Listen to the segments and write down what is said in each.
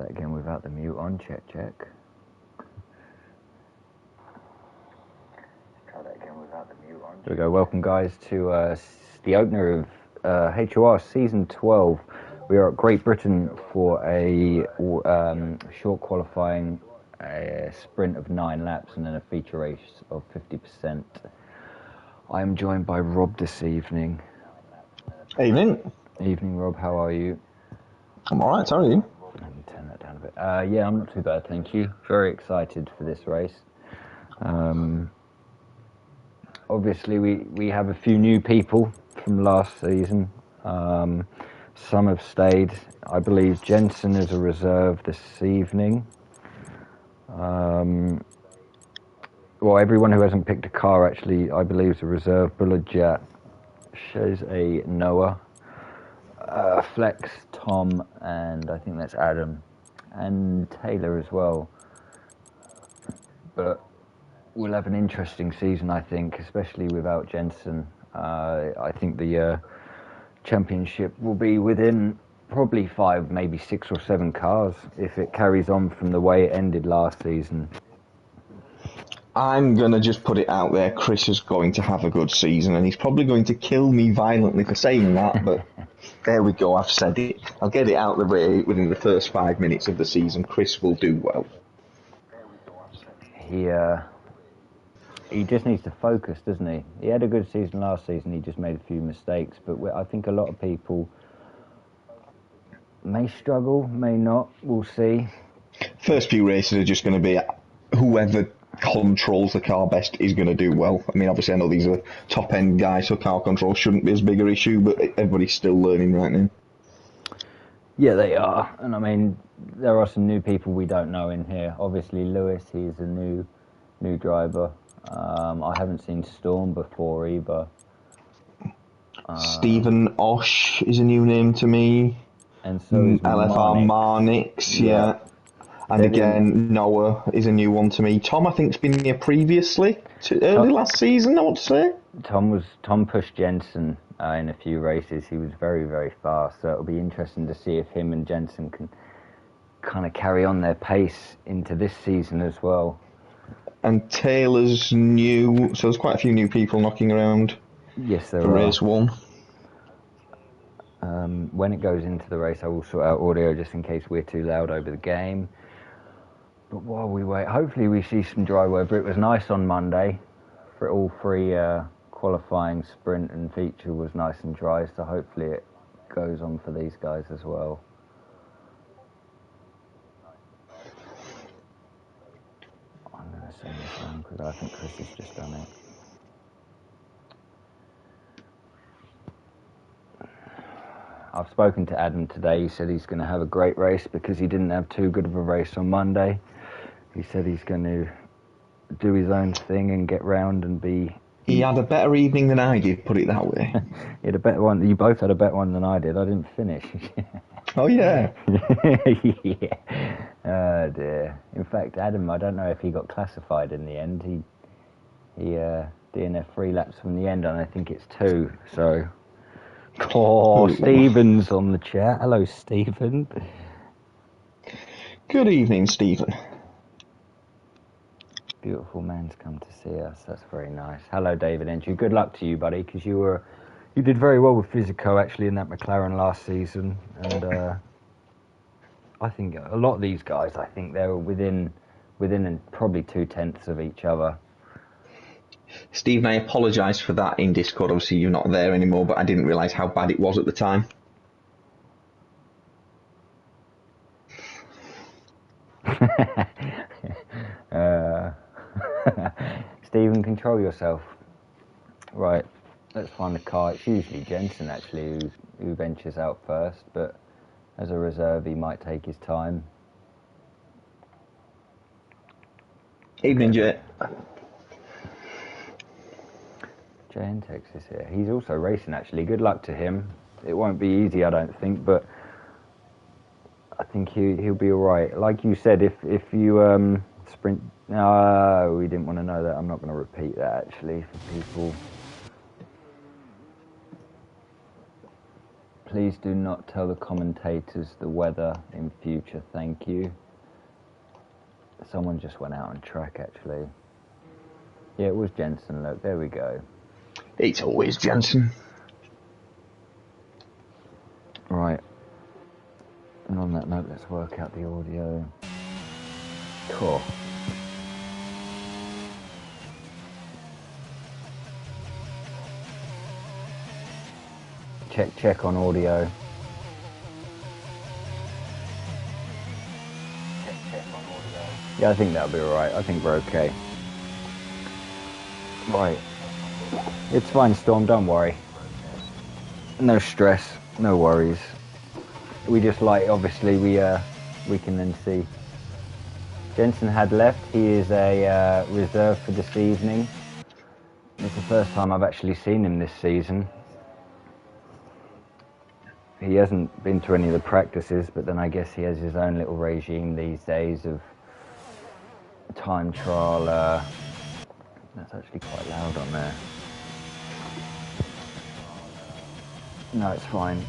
that again without the mute on. Check. Try that again without the mute on. There we go. Welcome, guys, to the opener of HOR Season 12. We are at Great Britain for a short qualifying, a sprint of 9 laps, and then a feature race of 50%. I am joined by Rob this evening. Evening. Evening, Rob. How are you? I'm alright, how are you? Let me turn that down a bit. Yeah, I'm not too bad, thank you. Very excited for this race. Obviously, we have a few new people from last season. Some have stayed. I believe Jensen is a reserve this evening. Well, everyone who hasn't picked a car, actually, I believe is a reserve. Bullet shows a Noah. Flex, Tom, and I think that's Adam, and Taylor as well. But we'll have an interesting season, I think, especially without Jensen. I think the championship will be within probably 5, maybe 6 or 7 cars if it carries on from the way it ended last season. I'm going to just put it out there, Chris is going to have a good season, and he's probably going to kill me violently for saying that, but there we go, I've said it. I'll get it out of the way within the first 5 minutes of the season. Chris will do well. He just needs to focus, doesn't he? He had a good season last season, he just made a few mistakes, but I think a lot of people may struggle, may not, we'll see. First few races are just going to be whoever controls the car best is going to do well. I mean, obviously I know these are top-end guys, so car control shouldn't be as big an issue, but everybody's still learning right now. Yeah, they are, and I mean, there are some new people we don't know in here. Obviously, Lewis, he's a new driver. I haven't seen Storm before either. Stephen Osh is a new name to me. And so is LFR Marnix, yeah. And again, Noah is a new one to me. Tom, I think, has been here previously, early last season, I want to say. Tom pushed Jensen in a few races. He was very, very fast, so it'll be interesting to see if him and Jensen can kind of carry on their pace into this season as well. And Taylor's new, so there's quite a few new people knocking around. Yes, there for are. Race 1. When it goes into the race, I will sort out audio just in case we're too loud over the game. But while we wait, hopefully we see some dry weather. It was nice on Monday for all 3 qualifying, sprint and feature was nice and dry, so hopefully it goes on for these guys as well. I'm going to send this on because I think Chris has just done it. I've spoken to Adam today. He said he's going to have a great race because he didn't have too good of a race on Monday. He said he's going to do his own thing and get round and be... He had a better evening than I did, put it that way. He had a better one. You both had a better one than I did. I didn't finish. Oh, yeah? Yeah. Oh, dear. In fact, Adam, I don't know if he got classified in the end. He DNF 3 laps from the end, and I think it's 2, so... Oh, Stephen's on the chat. Hello, Stephen. Good evening, Stephen. Beautiful man's come to see us. That's very nice. Hello, David Entry. Good luck to you, buddy, because you did very well with Physico actually in that McLaren last season, and I think a lot of these guys, I think they were within probably 0.2 of each other. Stephen, I apologise for that in Discord. Obviously, you're not there anymore, but I didn't realise how bad it was at the time. Stephen, control yourself. Right, let's find the car. It's usually Jensen, actually, who ventures out first, but as a reserve, he might take his time. Evening, Jay. Jay in Texas here. He's also racing, actually. Good luck to him. It won't be easy, I don't think, but I think he'll be all right. Like you said, if you sprint... No, we didn't want to know that. I'm not going to repeat that, actually, for people. Please do not tell the commentators the weather in future, thank you. Someone just went out on track, actually. Yeah, it was Jensen, look, there we go. It's always Jensen. Right. And on that note, let's work out the audio. Cool. Check on audio. Check on audio. Yeah, I think that'll be alright. I think we're okay. Right. It's fine, Storm, don't worry. No stress, no worries. We just obviously we can then see. Jensen had left. He is a reserve for this evening. It's the first time I've actually seen him this season. He hasn't been to any of the practices, but then I guess he has his own little regime these days of time trial. That's actually quite loud on there. No, it's fine.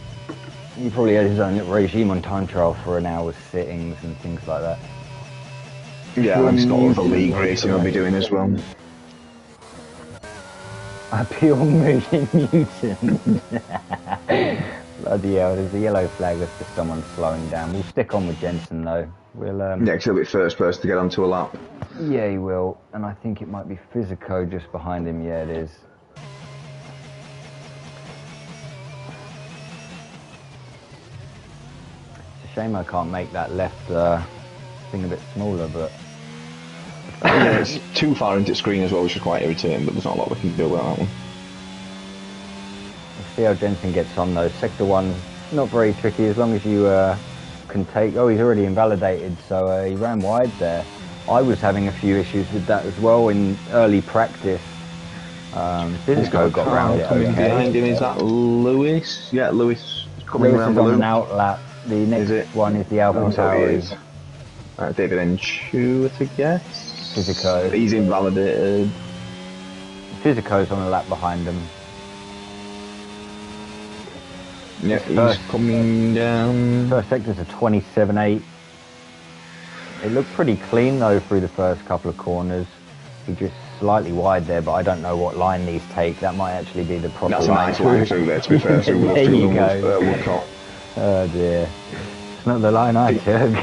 He probably had his own little regime on time trial for an hour's sittings and things like that. Yeah, and he's got all the league racing he'll be doing as well. A pure mutant mutant. Bloody hell, there's a yellow flag. That's just someone slowing down. We'll stick on with Jensen though. We'll Yeah, because he'll be first person to get onto a lap. Yeah, he will. And I think it might be Physico just behind him. Yeah, it is. It's a shame I can't make that left thing a bit smaller, but... Yeah, it's too far into screen as well, which is quite irritating, but there's not a lot we can do about that one. We'll see how Jensen gets on though. Sector 1, not very tricky as long as you can take... Oh, he's already invalidated, so he ran wide there. I was having a few issues with that as well in early practice. Physico got round it coming okay. behind him. Is that Lewis? Yeah, Lewis is coming Lewis around is the on loop. an out the next one is the Alpha Tauri. David Enchu, to guess. Physico. He's invalidated. Physico's on a lap behind him. Yeah, he's coming down. First sector's a 27.8. It looked pretty clean though through the first couple of corners. He just slightly wide there, but I don't know what line these take. That might actually be the proper That's line. a nice line through there, to be fair. So There you go. Woodcock. Oh dear. It's not the line I took.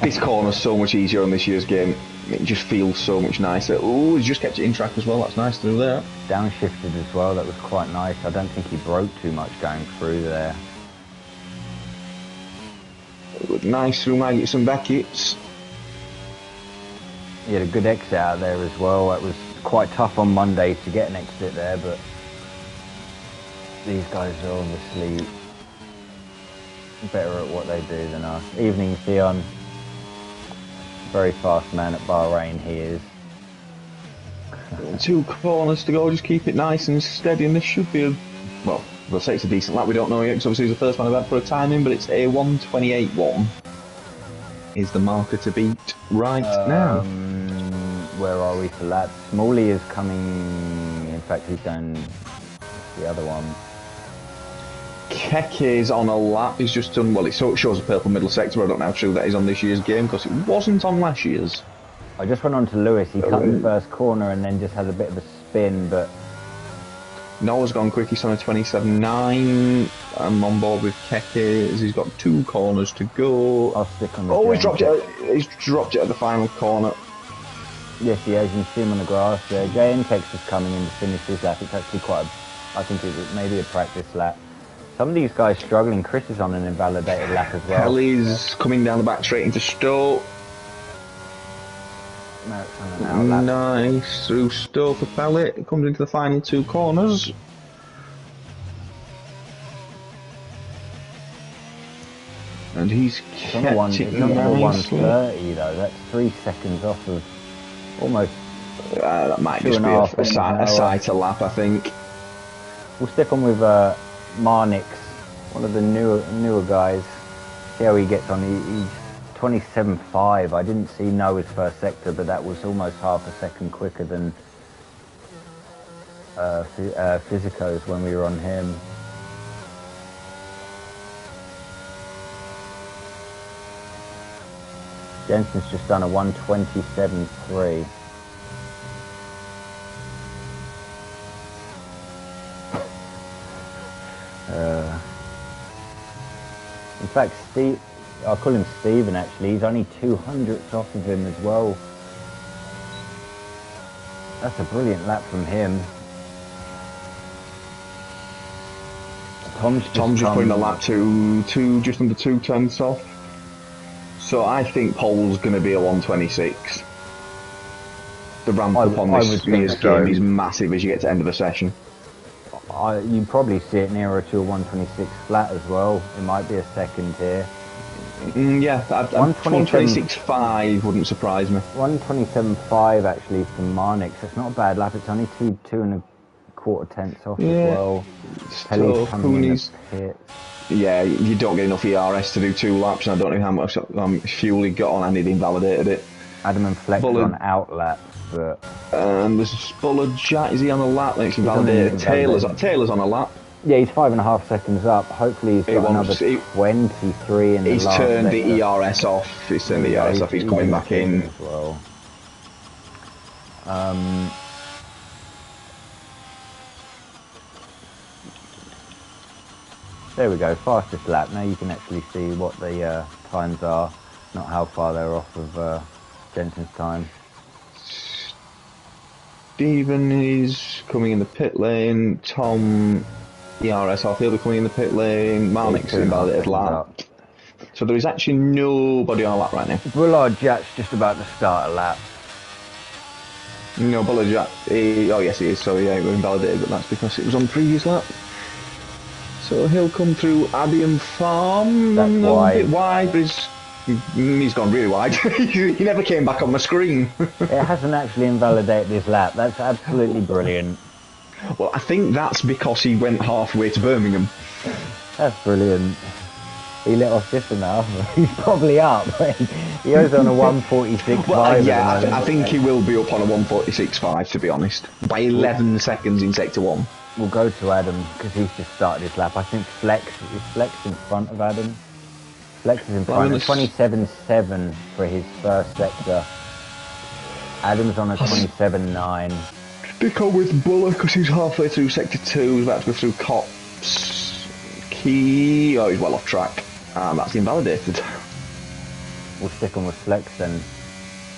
This corner's so much easier on this year's game. It just feels so much nicer. Oh, he's just kept it in track as well. That's nice through there. Downshifted as well. That was quite nice. I don't think he broke too much going through there. Nice through Maggots and Beckett's. He had a good exit out there as well. It was quite tough on Monday to get an exit there, but these guys are obviously better at what they do than us. Evening, Theon. Very fast man at Bahrain, he is. 2 corners to go, just keep it nice and steady, and this should be a... Well, we'll say it's a decent lap, we don't know yet, because obviously it's the first one I've had for a timing, but it's a 1:28.1 is the marker to beat right now. Where are we for laps? Smalley is coming... In fact, he's down the other one. Keke's on a lap. He's just done, well, it shows a purple middle sector. I don't know how true that is on this year's game because it wasn't on last year's. I just went on to Lewis. He cut the first corner and then just had a bit of a spin, but... Noah's gone quick. He's on a 27.9. I'm on board with Keke. He's got 2 corners to go. I'll stick on the he's dropped it at the final corner. Yes, he has. You can see him on the grass there. JNTEX is coming in to finish his lap. It's actually quite I think it's maybe a practice lap. Some of these guys struggling. Chris is on an invalidated lap as well. Kelly's coming down the back straight into Stowe. No, it's on an out lap. Nice through Stowe for Pellet. It comes into the final 2 corners. And he's kept it number 130 though. That's 3 seconds off of almost. That might just be a sight a lap, I think. We'll stick on with Marnix, one of the newer guys. See how he gets on. He's 27.5. I didn't see Noah's first sector, but that was almost half a second quicker than Physico's when we were on him. Jensen's just done a 1:27.3. In fact, Steve, I'll call him Steven actually, he's only 200ths off of him as well. That's a brilliant lap from him. Tom's just putting the lap to just under 2 tenths off. So I think Pole's going to be a 1:26. The ramp up on this game is massive as you get to the end of the session. You probably see it nearer to a 1:26 flat as well. It might be a second here. Yeah, 1:26.5 wouldn't surprise me. 1:27.5 actually from Marnix. That's not a bad lap. It's only 2.25 tenths off as well. Pelly's coming in the pit. Yeah, you don't get enough ERS to do 2 laps, and I don't know how much fuel he got on, and it invalidated it. Adam and Flex on out laps, but there's Buller Jack. Is he on a lap? It's invalidated. Taylor's on a lap. Yeah, he's 5.5 seconds up. Hopefully he's got another 23 in the last. He's turned the ERS off. He's turned the ERS off. He's coming back in as well. There we go, fastest lap. Now you can actually see what the times are, not how far they're off of Jensen's time. Stephen is coming in the pit lane. Tom, ERS off. He'll be coming in the pit lane. Marnix invalidated lap. So there is actually nobody on a lap right now. Bullard Jack's just about to start a lap. No, Bullard Jack. Oh yes, he is. So yeah, we're invalidated, but that's because it was on the previous lap. So he'll come through Abian Farm. That's wide. A bit wide, but he's gone really wide. He never came back on my screen. It hasn't actually invalidated his lap. That's absolutely brilliant. Well, I think that's because he went halfway to Birmingham. That's brilliant. He let off just enough. He's probably up. He goes on a 1:46.5. Well, yeah, I think he will be up on a 1:46.5, to be honest. By 11 seconds in Sector 1. We'll go to Adam because he's just started his lap. I think Flex in front of Adam. Flex is in front of 27.7 for his first sector. Adam's on a 27.9. Stick on with Buller because he's halfway through Sector 2. He's about to go through Cops. Key. Oh, he's well off track. And that's invalidated. We'll stick on with Flex then.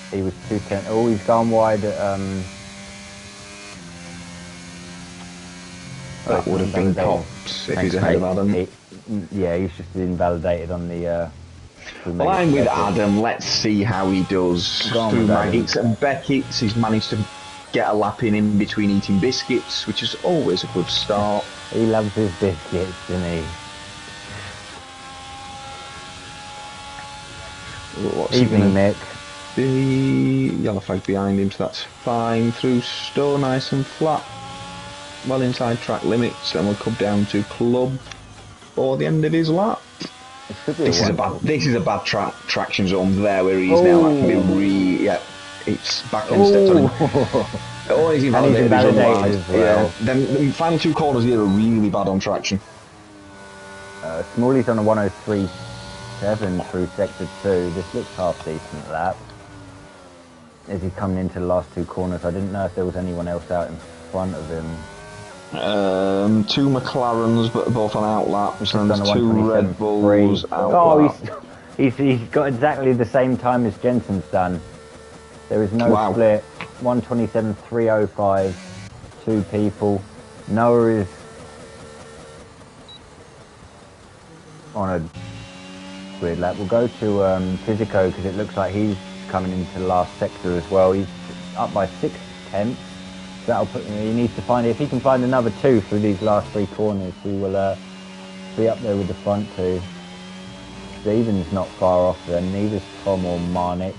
He was 210. Oh, he's gone wide at that would have been Cops if he's ahead of Adam. Yeah, he's just invalidated on the... well, I'm with Adam. Let's see how he does through Maggots and Beckett's. He's managed to get a lap in between eating biscuits, which is always a good start. He loves his biscuits, doesn't he? Evening, Nick. The yellow flag behind him, so that's fine. Through Stowe, nice and flat. Well inside track limits, and we'll come down to Club for the end of his lap. This is a bad traction zone there where he's now. That can be it's back end steps on him. Oh, he's invalidated as well. Yeah. Then the final 2 corners here are really bad on traction. Smalley's on a 1:03.7 through sector 2. This looks half decent lap. As he's coming into the last 2 corners, I didn't know if there was anyone else out in front of him. 2 McLarens, but both on out laps, and there's 2 Red Bulls out lap. He's got exactly the same time as Jensen's done. There is no split. 1:27.305. 2 people. Noah is on a weird lap. We'll go to Physico because it looks like he's coming into the last sector as well. He's up by 6/10. That'll put. He needs to find. If he can find another 2 through these last 3 corners, he will be up there with the front 2. Stephen's not far off then. Neither's Tom or Marnix.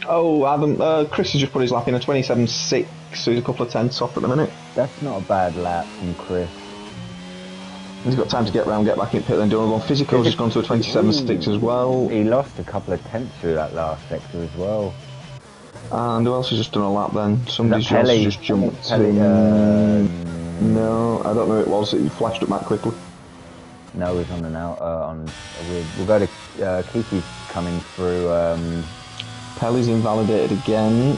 Oh, Adam. Chris has just put his lap in a 27.6, so he's a couple of tenths off at the minute. That's not a bad lap from Chris. He's got time to get round, get back in pit lane, do one. Physico's just gone to a 27.6 as well. He lost a couple of tenths through that last sector as well. And who else has just done a lap then? Somebody's just jumped. Pelly, no, I don't know who it was. It flashed up that quickly. No, he's on and out. We'll go to Kiki's coming through Pelly's invalidated again.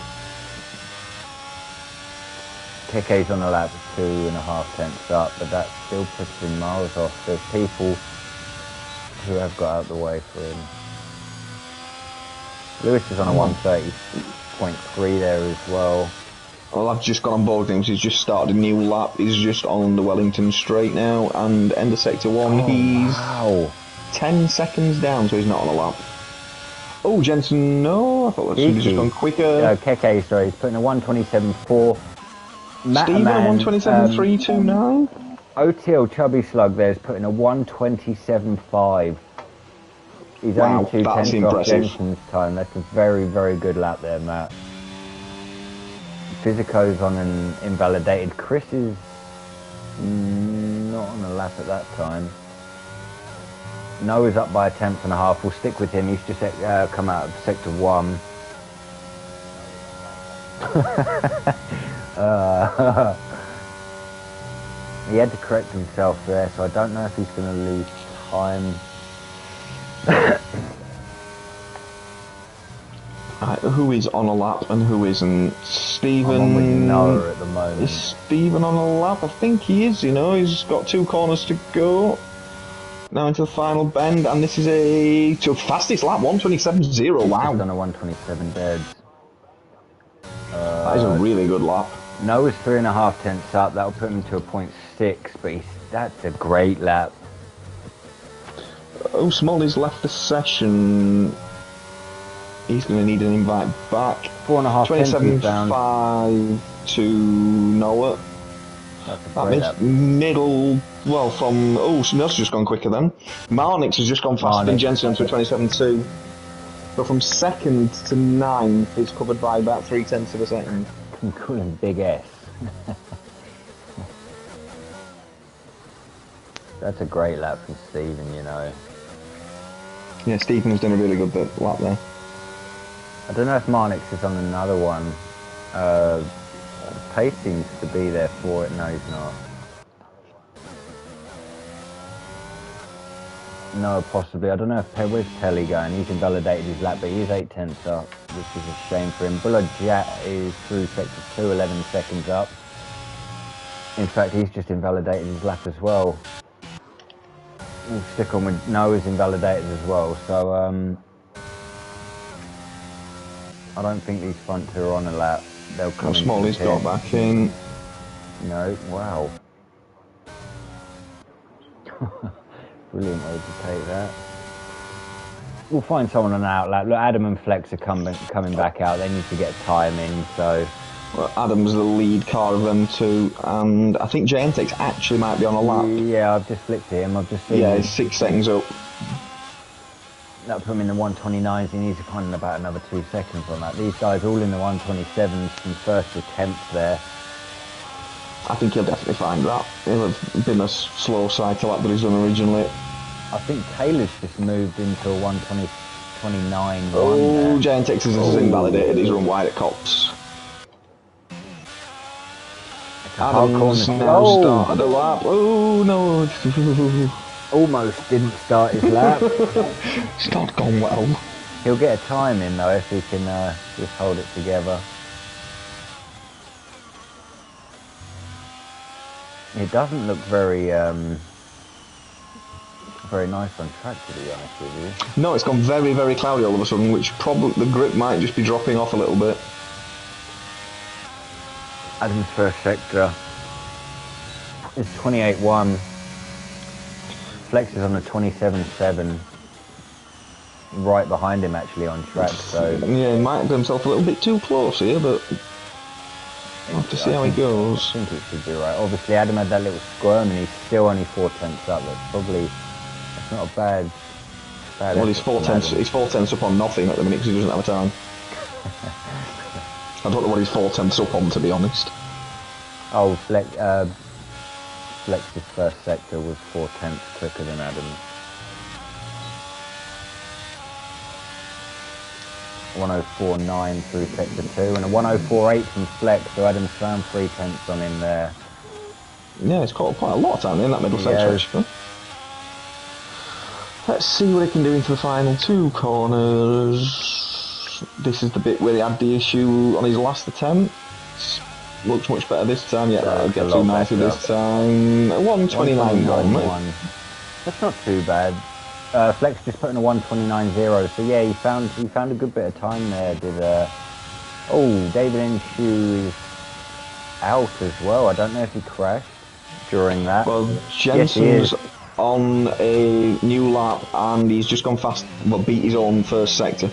Keke's on a lap 2.5 tenths up, but that still puts him miles off. There's people who have got out of the way for him. Lewis is on a 1:30.3 there as well. Well, I've just got on board with him. He's just started a new lap. He's just on the Wellington straight now, and end of sector 1. He's 10 seconds down, so he's not on a lap. Oh, Jensen, no, I thought somebody's just gone quicker. Keke, sorry, he's putting a 1:27.4. Stephen, a 1:27.329. OTL Chubby Slug there is putting a 1:27.5. He's only 2 tenths off Jensen's time. That's a very, very good lap there, Matt. Physico's on an invalidated. Chris is not on a lap at that time. Noah's up by 1.5. We'll stick with him. He's just come out of sector 1. He had to correct himself there, so I don't know if he's going to lose time. Right, who is on a lap and who isn't? Stephen. I'm on with Noah at the moment. Is Stephen on a lap? I think he is. You know, he's got 2 corners to go. Now into the final bend, and this is a fastest lap, 1:27.0. Wow. He's on a 1:27 dead. That is a really good lap. Noah's 3.5 tenths up. That'll put him to a 0.6, but that's a great lap. Oh, Smalley's left the session. He's going to need an invite back. 4.5 27.5 to Noah. That's a great lap. Middle, well, from... Oh, somebody else has just gone quicker then. Marnix has just gone faster than Jensen to a 27.2. So from 2nd to 9th, it's covered by about 3 tenths of a second. You can call him Big S. That's a great lap from Stephen, you know. Yeah, Stephen has done a really good lap there. I don't know if Marnix is on another one. The pace seems to be there for it. No, he's not. No, possibly. I don't know if where's Pelly going. He's invalidated his lap, but he's 8 tenths up, which is a shame for him. Bullard Jat is through sector 2, 11 seconds up. In fact, he's just invalidated his lap as well. We'll stick on with Noah's invalidated as well, so I don't think these front two are on a lap. They'll come in. Smalley's got back in. No, wow. Brilliant way to take that. We'll find someone on an out lap. Look, Adam and Flex are coming back out. They need to get time in, so... Well, Adam's the lead car of them two, and I think Gentex actually might be on a lap. Yeah, I've just flicked him. I've just seen him. He's 6 seconds up. That put him in the 1:29s. He needs to find about another 2 seconds on that. These guys all in the 1:27s from first attempts there. I think he'll definitely find that. He'll have been a slow cycle lap that he's done originally. I think Taylor's just moved into a 1:29. Oh, Gentex has invalidated. He's run wide at Cops. Adam's now started the lap. Oh no! Almost didn't start his lap. It's not gone well. He'll get a time in though if he can just hold it together. It doesn't look very very nice on track, to be honest with you. No, it's gone very, very cloudy all of a sudden, which probably the grip might just be dropping off a little bit. Adam's first sector is 28.1. Flex is on a 27.7. Right behind him actually on track, so... Yeah, he might have done himself a little bit too close here, but... We'll have to see how he goes. I think it should be right. Obviously Adam had that little squirm and he's still only 4 tenths up. That's probably... That's not a bad well, he's 4 tenths up on nothing at the minute because he doesn't have a time. I don't know what he's 4 tenths up on, to be honest. Oh, Flex's first sector was 4 tenths quicker than Adam's. 1:04.9 through sector 2 and a 1:04.8 from Flex, so Adam's found 3 tenths on him there. Yeah, it's caught quite a lot of time in that middle section. Let's see what he can do into the final 2 corners. this is the bit where he had the issue on his last attempt. Looks much better this time. Yeah, that'll get too nicely this time. 129.1. That's not too bad. Flex just put in a 129.0. So yeah, he found a good bit of time there. David Enshu is out as well. I don't know if he crashed during that. Well, Jensen's on a new lap and he's just gone fast, but beat his own first sector.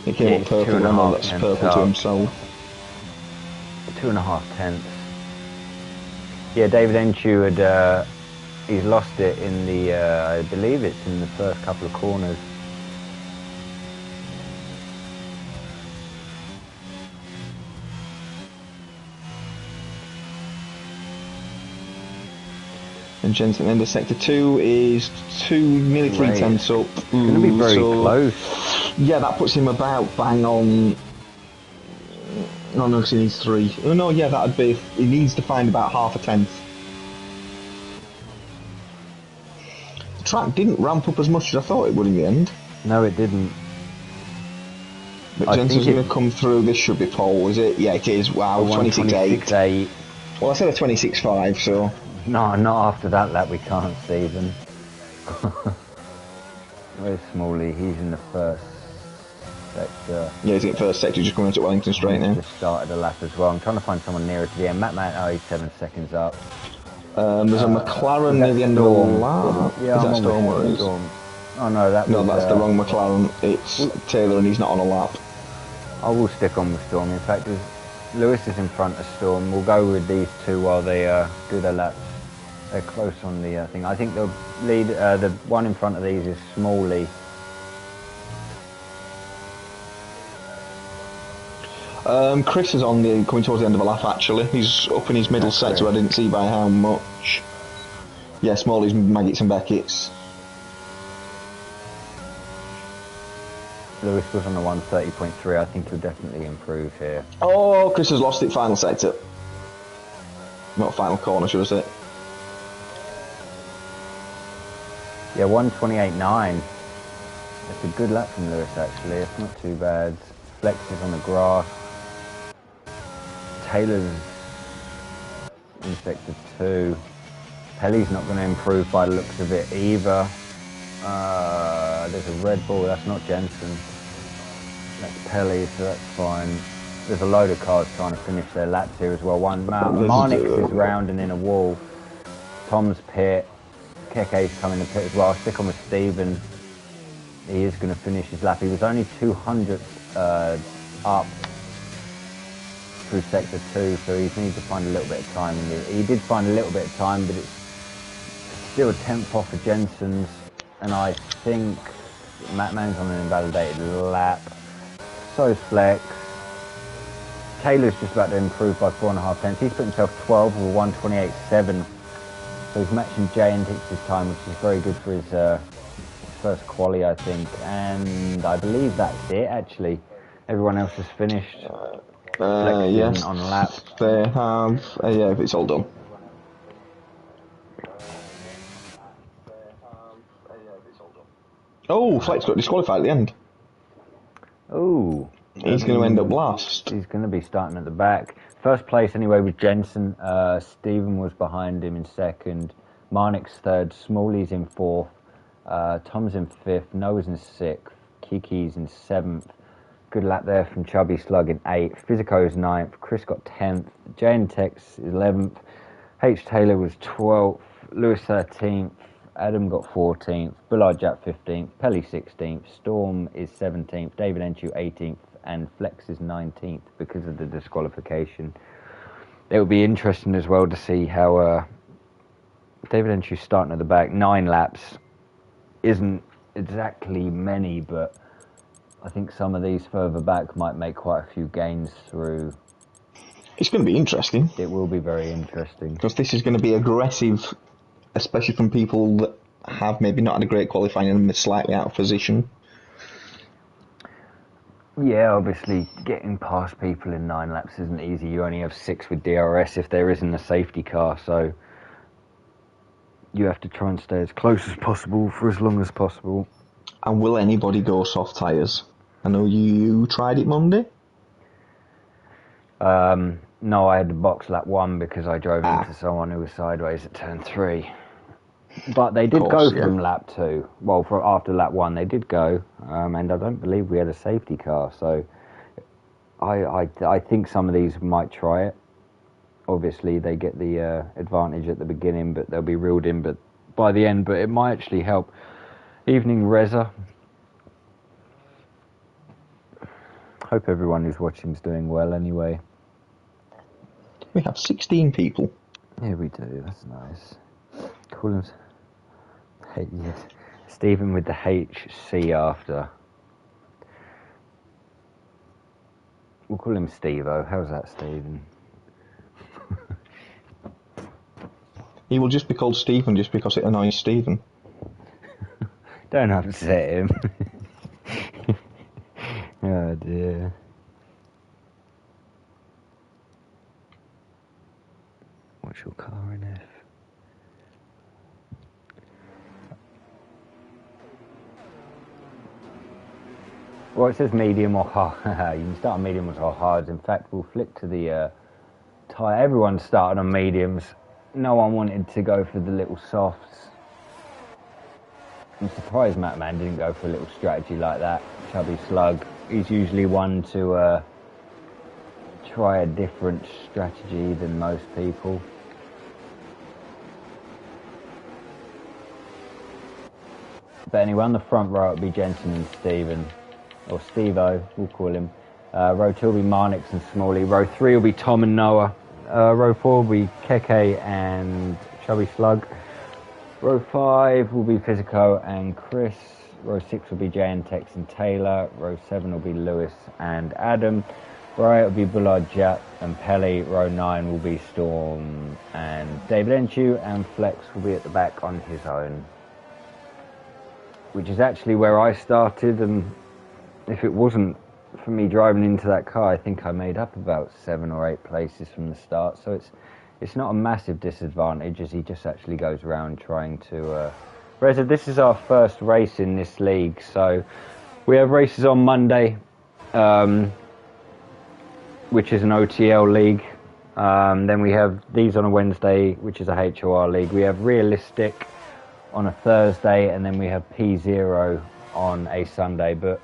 He came up perfect. That's purple to himself. 2.5 tenths. Yeah, David Enshu had he's lost it in the I believe it's in the first couple of corners. And Jensen into sector 2 is nearly 3 tenths up. It's going to be very close. Yeah, that puts him about bang on. No, because he needs 3. Oh no, yeah, that'd be. He needs to find about half a tenth. The track didn't ramp up as much as I thought it would in the end. No, it didn't. But Jensen's going to come through. This should be pole, is it? Yeah, it is. Wow, 26.8. Well, I said a 26.5, so. No, not after that lap. We can't see them. Where's Smalley? He's in the first sector. Yeah, he's in the first sector. Just coming into Wellington straight now. Just started a lap as well. I'm trying to find someone nearer to the end. Matt, he's 7 seconds up. There's a McLaren near the end of the lap. Yeah, is that Storm? Storm. Oh no, that's the wrong McLaren. It's Taylor, and he's not on a lap. I will stick on with Storm. In fact, Lewis is in front of Storm. We'll go with these two while they do their laps. They're close on the thing. I think the lead, the one in front of these is Smalley. Chris is coming towards the end of a lap actually. He's up in his middle sector. I didn't see by how much. Yeah, Smalley's Maggots and Beckett's. Lewis was on the 130.3. I think he'll definitely improve here. Oh, Chris has lost it. Final sector. Not final corner, should I say? Yeah, 128.9. It's a good lap from Lewis actually. It's not too bad. Flex is on the grass. Taylor's in sector 2. Pelly's not going to improve by the looks of it either. There's a Red Bull, that's not Jensen. That's Pelly, so that's fine. There's a load of cars trying to finish their laps here as well. Marnix is rounding in a wall. Tom's pit. Keke's coming to pit as well. I'll stick on with Stephen. He is going to finish his lap. He was only 200 up through sector 2, so he needs to find a little bit of time. He did find a little bit of time, but it's still a 10th off of Jensen's, and I think Matt Mann's on an invalidated lap. So is Flex. Taylor's just about to improve by 4.5 tenths. He's put himself 12 with a 128.7, so he's matching Jay and Hicks' time, which is very good for his first quali, I think. And I believe that's it actually. Everyone else has finished. Yes, on lap. They have. Yeah, it's all done. Oh, Flex got disqualified at the end. Oh. He's going to end up last. He's going to be starting at the back. First place anyway with Jensen. Stephen was behind him in second. Marnix third. Smalley's in fourth. Tom's in fifth. Noah's in sixth. Kiki's in seventh. Good lap there from Chubby Slug in 8th. Physico's 9th. Chris got 10th. Jane Tex 11th. H. Taylor was 12th. Lewis 13th. Adam got 14th. Bullard Jack 15th. Pelly 16th. Storm is 17th. David Enshu 18th. And Flex is 19th because of the disqualification. It will be interesting as well to see how David Enshu's starting at the back. 9 laps isn't exactly many, but I think some of these further back might make quite a few gains through. It's going to be interesting. It will be very interesting. Because this is going to be aggressive, especially from people that have maybe not had a great qualifying and are slightly out of position. Yeah, obviously getting past people in 9 laps isn't easy. You only have 6 with DRS if there isn't a safety car, so you have to try and stay as close as possible for as long as possible. And will anybody go soft tyres? I know you tried it Monday. No, I had to box lap 1 because I drove into someone who was sideways at turn 3. But they did go from lap 2. Well, after lap 1 they did go, and I don't believe we had a safety car. So I think some of these might try it. Obviously they get the advantage at the beginning, but they'll be reeled in but by the end. But it might actually help. Evening Reza. Hope everyone who's watching is doing well anyway. We have 16 people. Yeah, we do. That's nice. Call him... Hey, yes. Stephen with the HC after. We'll call him Steve-O. How's that, Stephen? He will just be called Stephen just because it annoys Stephen. Don't upset him. Oh dear. What's your car in F? Well, it says medium or hard. You can start on mediums or hards. In fact, we'll flick to the tyre. Everyone's started on mediums. No one wanted to go for the little softs. I'm surprised Matt Man didn't go for a little strategy like that. Chubby Slug. He's usually one to try a different strategy than most people. But anyway, on the front row it'll be Jensen and Steven. Or Steve-O, we'll call him. Row 2 will be Marnix and Smalley. Row 3 will be Tom and Noah. Row 4 will be Keke and Chubby Slug. Row 5 will be Physico and Chris. Row 6 will be Jay and Tex and Taylor. Row 7 will be Lewis and Adam. Row 8 will be Bullard, Jap and Pelly. Row 9 will be Storm and David Enchu. And Flex will be at the back on his own. Which is actually where I started, and if it wasn't for me driving into that car, I think I made up about 7 or 8 places from the start. So it's not a massive disadvantage, as he just actually goes around trying to... Reza, this is our first race in this league, so we have races on Monday, which is an OTL league. Then we have these on a Wednesday, which is a HOR league. We have Realistic on a Thursday, and then we have P0 on a Sunday. But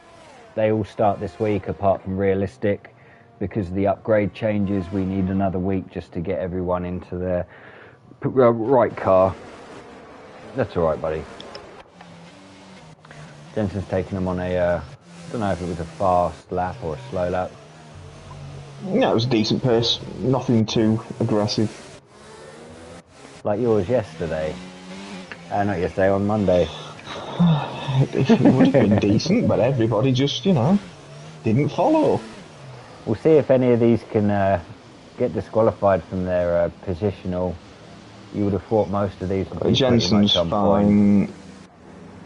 they all start this week, apart from Realistic. Because of the upgrade changes, we need another week just to get everyone into their right car. That's alright, buddy. Jensen's taking them on a, I don't know if it was a fast lap or a slow lap. Yeah, it was a decent pace. Nothing too aggressive. Like yours yesterday. Not yesterday, on Monday. It would have been decent, but everybody just, didn't follow. We'll see if any of these can get disqualified from their positional. You would have thought most of these would be Jensen's pretty much on fine. point.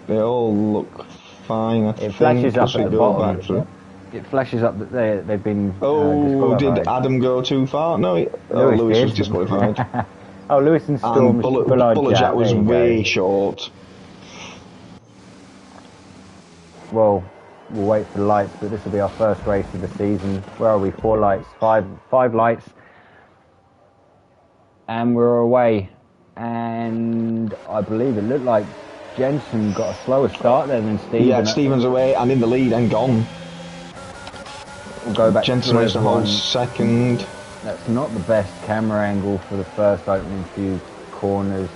They all look fine, I think. It flashes up at the bottom. It flashes up that they've been disqualified. Did Adam go too far? No, Lewis was disqualified. Oh, Lewis and Storm. Bullard Jack was way short. Well, we'll wait for the lights, but this will be our first race of the season. Where are we? 4 lights, five lights, and we're away. And I believe it looked like Jensen got a slower start there than Steven. Yeah, Steven's away and in the lead and gone. We'll go back. Jensen was the whole second. That's not the best camera angle for the first opening few corners.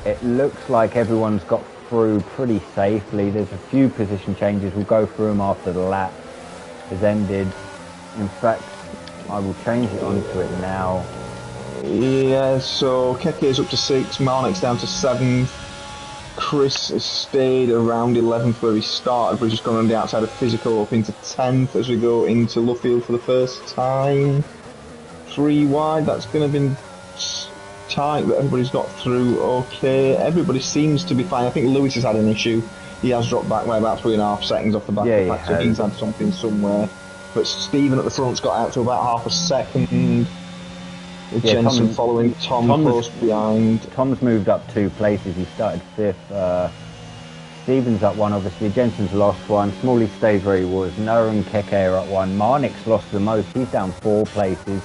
It looks like everyone's got through pretty safely. There's a few position changes. We'll go through them after the lap has ended. In fact, I will change it onto it now. Yeah, so Keke is up to 6, Marnix down to 7th. Chris has stayed around 11th where he started, but he's just gone on the outside of Physical up into 10th as we go into Luffield for the first time. 3 wide, that's going to be tight, but everybody's got through okay. Everybody seems to be fine. I think Lewis has had an issue. He has dropped back by about 3.5 seconds off the back of the pack, so he's had something somewhere. But Stephen at the front's got out to about half a second. With Jensen following Tom close behind. Tom's moved up 2 places. He started 5th Stevens up one, obviously. Jensen's lost one. Smalley stays where he was. Noah and Keke are up one. Marnik's lost the most. He's down 4 places.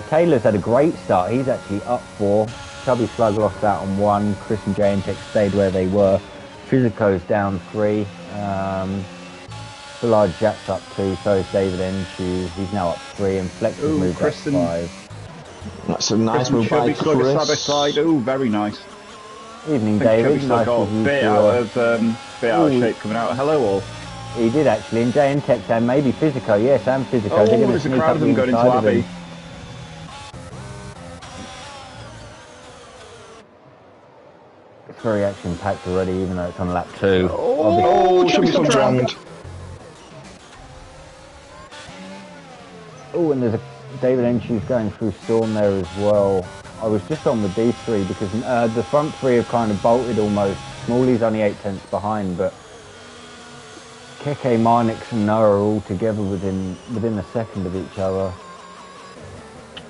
Taylor's had a great start. He's actually up 4. Chubby Slug lost out on 1. Chris and Jay and Tech stayed where they were. Physico's down 3. Ballard Jack's up 2. So is David Enshoes. He's now up 3. And Flex has moved up 5. That's a nice move by Chris. Side. Oh, very nice. Evening, David. Nice got a bit out of shape coming out. Hello, all. He did actually, and Jay and Tech and maybe Physico. Yes, and Physico. Oh, they're there's a crowd of them going into Abbey. It's very action-packed already, even though it's on lap 2. Chubby Slug's drowned. Oh, and there's a David Enshoes going through Storm there as well. I was just on with these 3 because the front 3 have kind of bolted almost. Smalley's only 8 tenths behind, but Keke, Marnix and Noah are all together within a second of each other.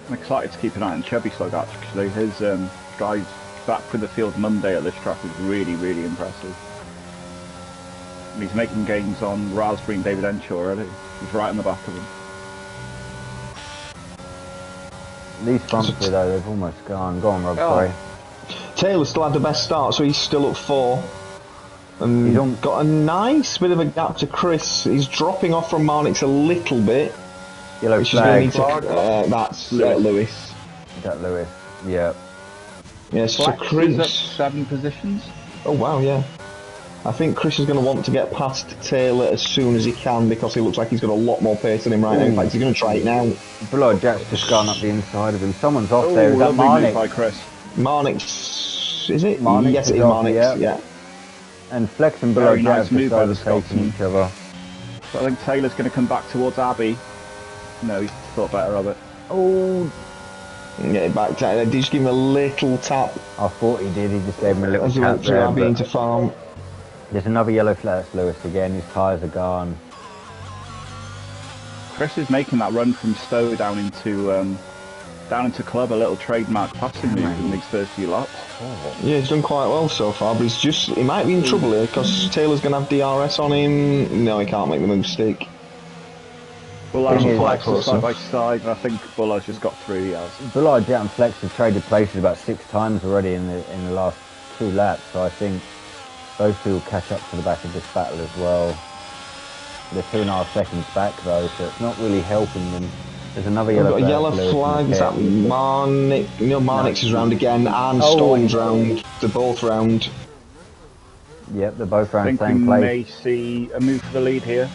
I'm excited to keep an eye on Chubby Slug actually. His drive back for the field Monday at this track is really, really impressive. And he's making gains on Raspberry and David Enshaw already. He's right on the back of him. These front 3 though, they've almost gone. Go on, Rob, sorry. Taylor still had the best start, so he's still at 4. And he's got a nice bit of a gap to Chris. He's dropping off from Marnix a little bit. Yellow flag. That's Lewis. Is that Lewis? Yeah. Yes, so Chris is up 7 positions. Oh wow, yeah. I think Chris is going to want to get past Taylor as soon as he can because he looks like he's got a lot more pace than him right now. In fact, he's going to try it now. Blood Jack's just gone up the inside of him. Someone's off there. Is that Marnix? By Chris. Marnix, is it? Marnix yes, it is Marnix, yeah. And Flex and Blood Jack have started taking each other. So I think Taylor's going to come back towards Abbey. No, he's thought better of it. Oh. Get it back. Did you just give him a little tap? I thought he did. He just gave him a little tap there. Abbey into farm. There's another yellow flag. That's Lewis again. His tyres are gone. Chris is making that run from Stowe down into Club, a little trademark passing move in these first few laps. Yeah, he's done quite well so far, but he might be in trouble here because Taylor's going to have DRS on him. No, he can't make the move stick. Bullard's and Flex are side by side, and I think Bullard's just got through, he has. Bullard, Jet and Flex have traded places about 6 times already in the last 2 laps, so I think those 2 will catch up to the back of this battle as well. They're 2.5 seconds back though, so it's not really helping them. There's another yellow flag. Is that Marnix? No, Marnix is round again, and Storm's round. They're both round. Yep, they're both round the same place. I think we may see a move for the lead here.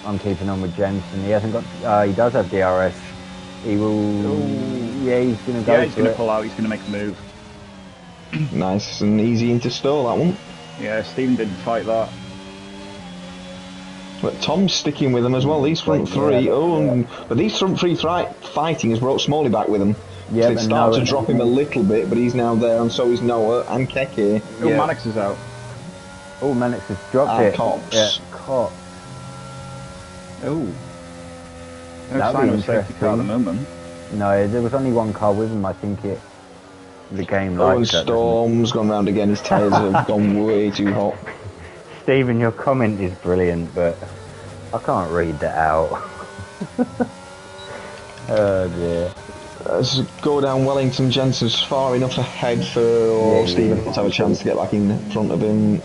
I'm keeping on with Jensen. He hasn't got. He does have DRS. He will. Yeah, he's going to go. Yeah, he's going to pull out. He's going to make a move. Nice and easy into stall, that one. Yeah, Stephen didn't fight that. But Tom's sticking with them as well. These front 3. But these front 3 fighting has brought Smalley back with them. Yeah, so it started to drop him a little bit, but he's now there, and so is Noah and Keke. Oh, yeah. Mannix is out. Oh, Mannix has dropped it. Cox. Yeah, Cox. Oh. No sign of a safety car at the moment. No, there was only 1 car with him. I think the game likes and Storm's gone round again. His tyres have gone way too hot. Stephen, your comment is brilliant, but I can't read that out. Oh dear. Let's go down Wellington. Jensen's far enough ahead for Stephen to have a chance to get back in front of him.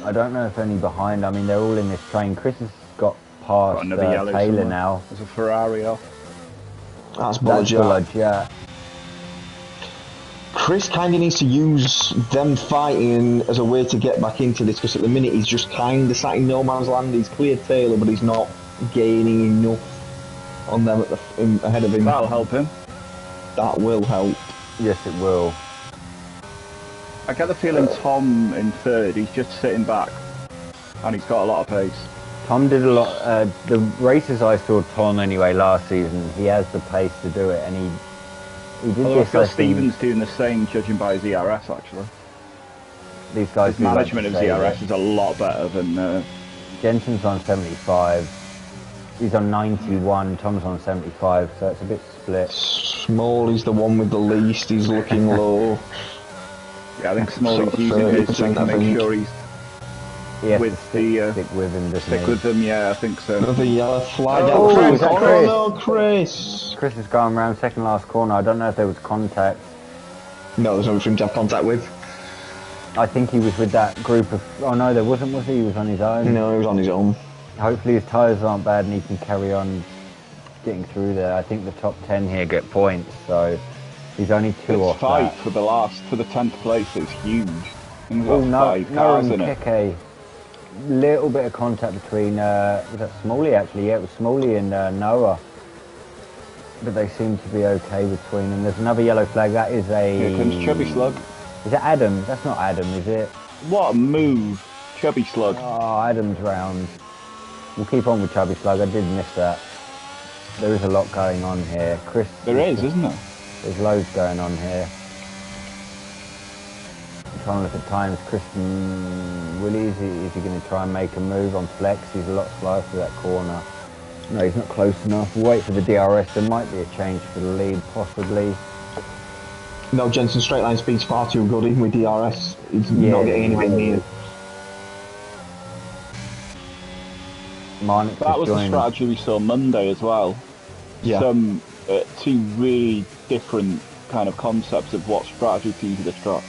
I don't know if any behind. I mean, they're all in this train. Chris has got past Taylor now. There's a Ferrari off. That's Bullard, yeah. Chris kind of needs to use them fighting as a way to get back into this, because at the minute he's just kind of sat in no man's land. He's cleared Taylor, but he's not gaining enough on them ahead of him. That'll help him. That will help. Yes, it will. I get the feeling Tom in 3rd, he's just sitting back, and he's got a lot of pace. Tom did a lot. The races I saw Tom anyway last season, he has the pace to do it, and he did. Although I feel Stevens doing the same, judging by his ERS actually. These guys. His management of his ERS is a lot better than. Jensen's on 75. He's on 91. Tom's on 75, so it's a bit split. Smalley's the one with the least. He's looking low. Yeah, I think Smalley's using his to make sure he's He has with to stick with him, doesn't stick he? with them. Yeah, I think so. Another yellow flag Oh, out is the that corner. Chris? Oh no, Chris! Chris is going around second last corner. I don't know if there was contact. No, there's nobody for him to have contact with. I think he was with that group of... Oh no, there wasn't, was he? He was on his own. No, he was on his own. Hopefully his tyres aren't bad and he can carry on getting through there. I think the top 10 here get points, so he's only 2 It's off fight that. for the 10th place is huge. There's Oh, about 5 cars in it. Keke. Little bit of contact between, was that Smalley actually? Yeah, it was Smalley and Noah. But they seem to be okay between them. There's another yellow flag. That is a... Here comes Chubby Slug. Is it Adam? That's not Adam, is it? What a move, Chubby Slug. Oh, Adam's round. We'll keep on with Chubby Slug. I did miss that. There is a lot going on here. Chris... There is, isn't there? There's loads going on here. I'm trying to look at times. Christian Willies, is he going to try and make a move on Flex? He's a lot slower through that corner. No, he's not close enough. We'll wait for the DRS. There might be a change for the lead, possibly. No, Jensen straight line speed's far too good, even with DRS. He's not getting anywhere near. Marnik That was the strategy we saw Monday as well. Yeah. Some 2 really different kind of concepts of what strategy to use at this track.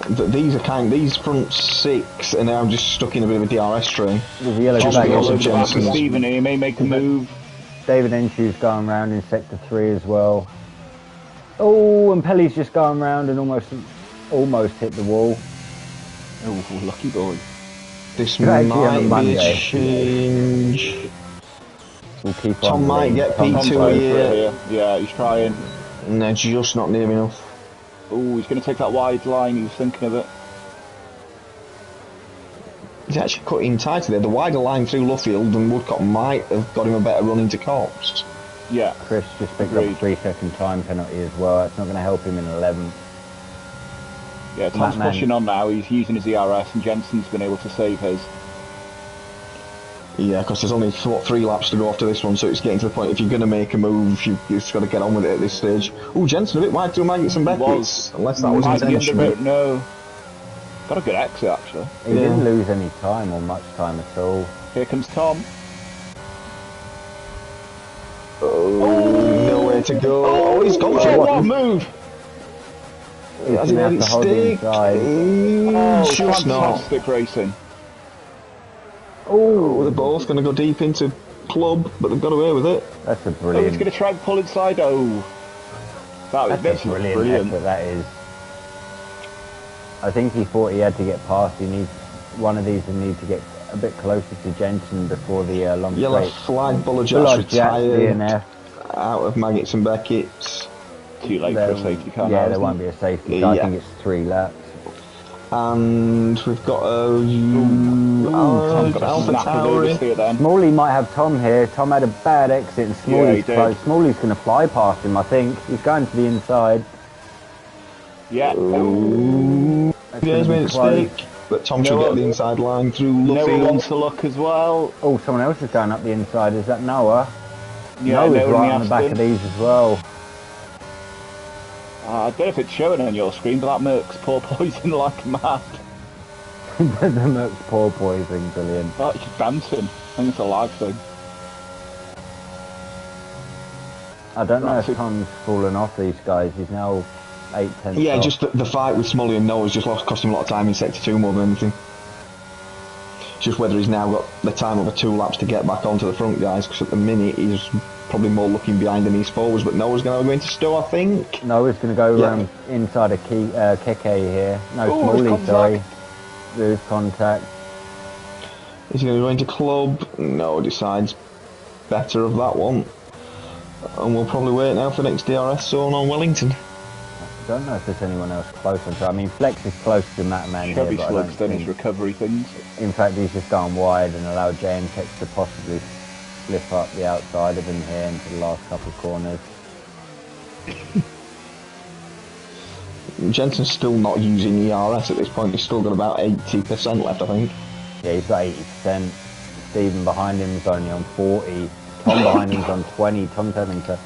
These front 6 are now just stuck in a bit of a DRS train. There's a yellow Just flag. because of Back to Jensen. Stephen here, may make a move. David Enshue's going round in sector 3 as well. Oh, and Pelly's just going round and almost hit the wall. Oh, lucky boy. This Could actually have a might be a Monday. change. We'll keep on. Tom might get Tom's P2 close. here. Yeah, he's trying. And they're just not near enough. Oh, he's going to take that wide line. He was thinking of it. He's actually cut in tighter there. The wider line through Luffield and Woodcock might have got him a better run into Cops. Yeah. Chris just picked up a 3-second time penalty as well. That's not going to help him in 11th. Yeah, Tom's pushing on now. He's using his ERS, and Jensen's been able to save his. Yeah, because there's only 3 laps to go after this one, so it's getting to the point if you're going to make a move, you've just got to get on with it at this stage. Oh, Jensen a bit wide to Maggots and Beckett, unless that was intentional. No. Got a good exit, actually. He didn't lose any time or much time at all. Here comes Tom. Oh, nowhere to go. Oh, he's gone for what a one. move! He's Has he going made to it have to hold it stick? inside. Just not. Fantastic racing. Oh, they're both going to go deep into club, but they've got away with it. That's a Oh, he's brilliant... going to try and pull inside. Oh. That's a brilliant effort, that is. I think he thought he had to get past. He needs one of these and need to get a bit closer to Jensen before the long Yellow straight. flag, Bullajat's retired. DNF. Out of Maggots and Beckett's. Too late for a safety car. Yeah, now, there isn't won't it? be a safety car. I Yeah. think it's 3 laps. And we've got a Tom's got a Alpha snap of Tower. Davis here then. Smalley might have Tom here. Tom had a bad exit and Yeah, Smalley's he did. close. Smalley's going to fly past him, I think. He's going to the inside. Yeah. That's Yeah, he's gonna be made it close. stick, but Tom should get the inside line through Noah Luffield. wants to look as well. Oh, someone else is going up the inside. Is that Noah? Yeah, Noah's Noah right on the back Aston. of these as well. I don't know if it's showing on your screen, but that Merc's poor poison like mad. The Merc's poor boy thing, brilliant. Oh, he's dancing. I think it's a live thing. I don't know That's if Tom's fallen off these guys. He's now 8/10. Yeah, off. just the fight with Smalley and Noah's just cost him a lot of time in sector 2 more than anything. Just whether he's now got the time over 2 laps to get back onto the front guys, because at the minute he's probably more looking behind than he's forwards, but Noah's going to go into Stowe, I think. Noah's going to go Yeah. around inside of Keke here. No, Oh, Smalley, there's sorry. contact. There's contact. Is he going to go into club? No, decides better of that one. And we'll probably wait now for the next DRS zone on Wellington. I don't know if there's anyone else close on track. I mean, Flex is close to Matt Man here, Chubby but I Slug's don't done his think... recovery things. In fact, he's just gone wide and allowed JMTech to possibly slip up the outside of him here into the last couple of corners. Jensen's still not using ERS at this point. He's still got about 80% left, I think. Yeah, he's got 80%. Stephen behind him is only on 40. Tom behind him's on 20. Tom's having to...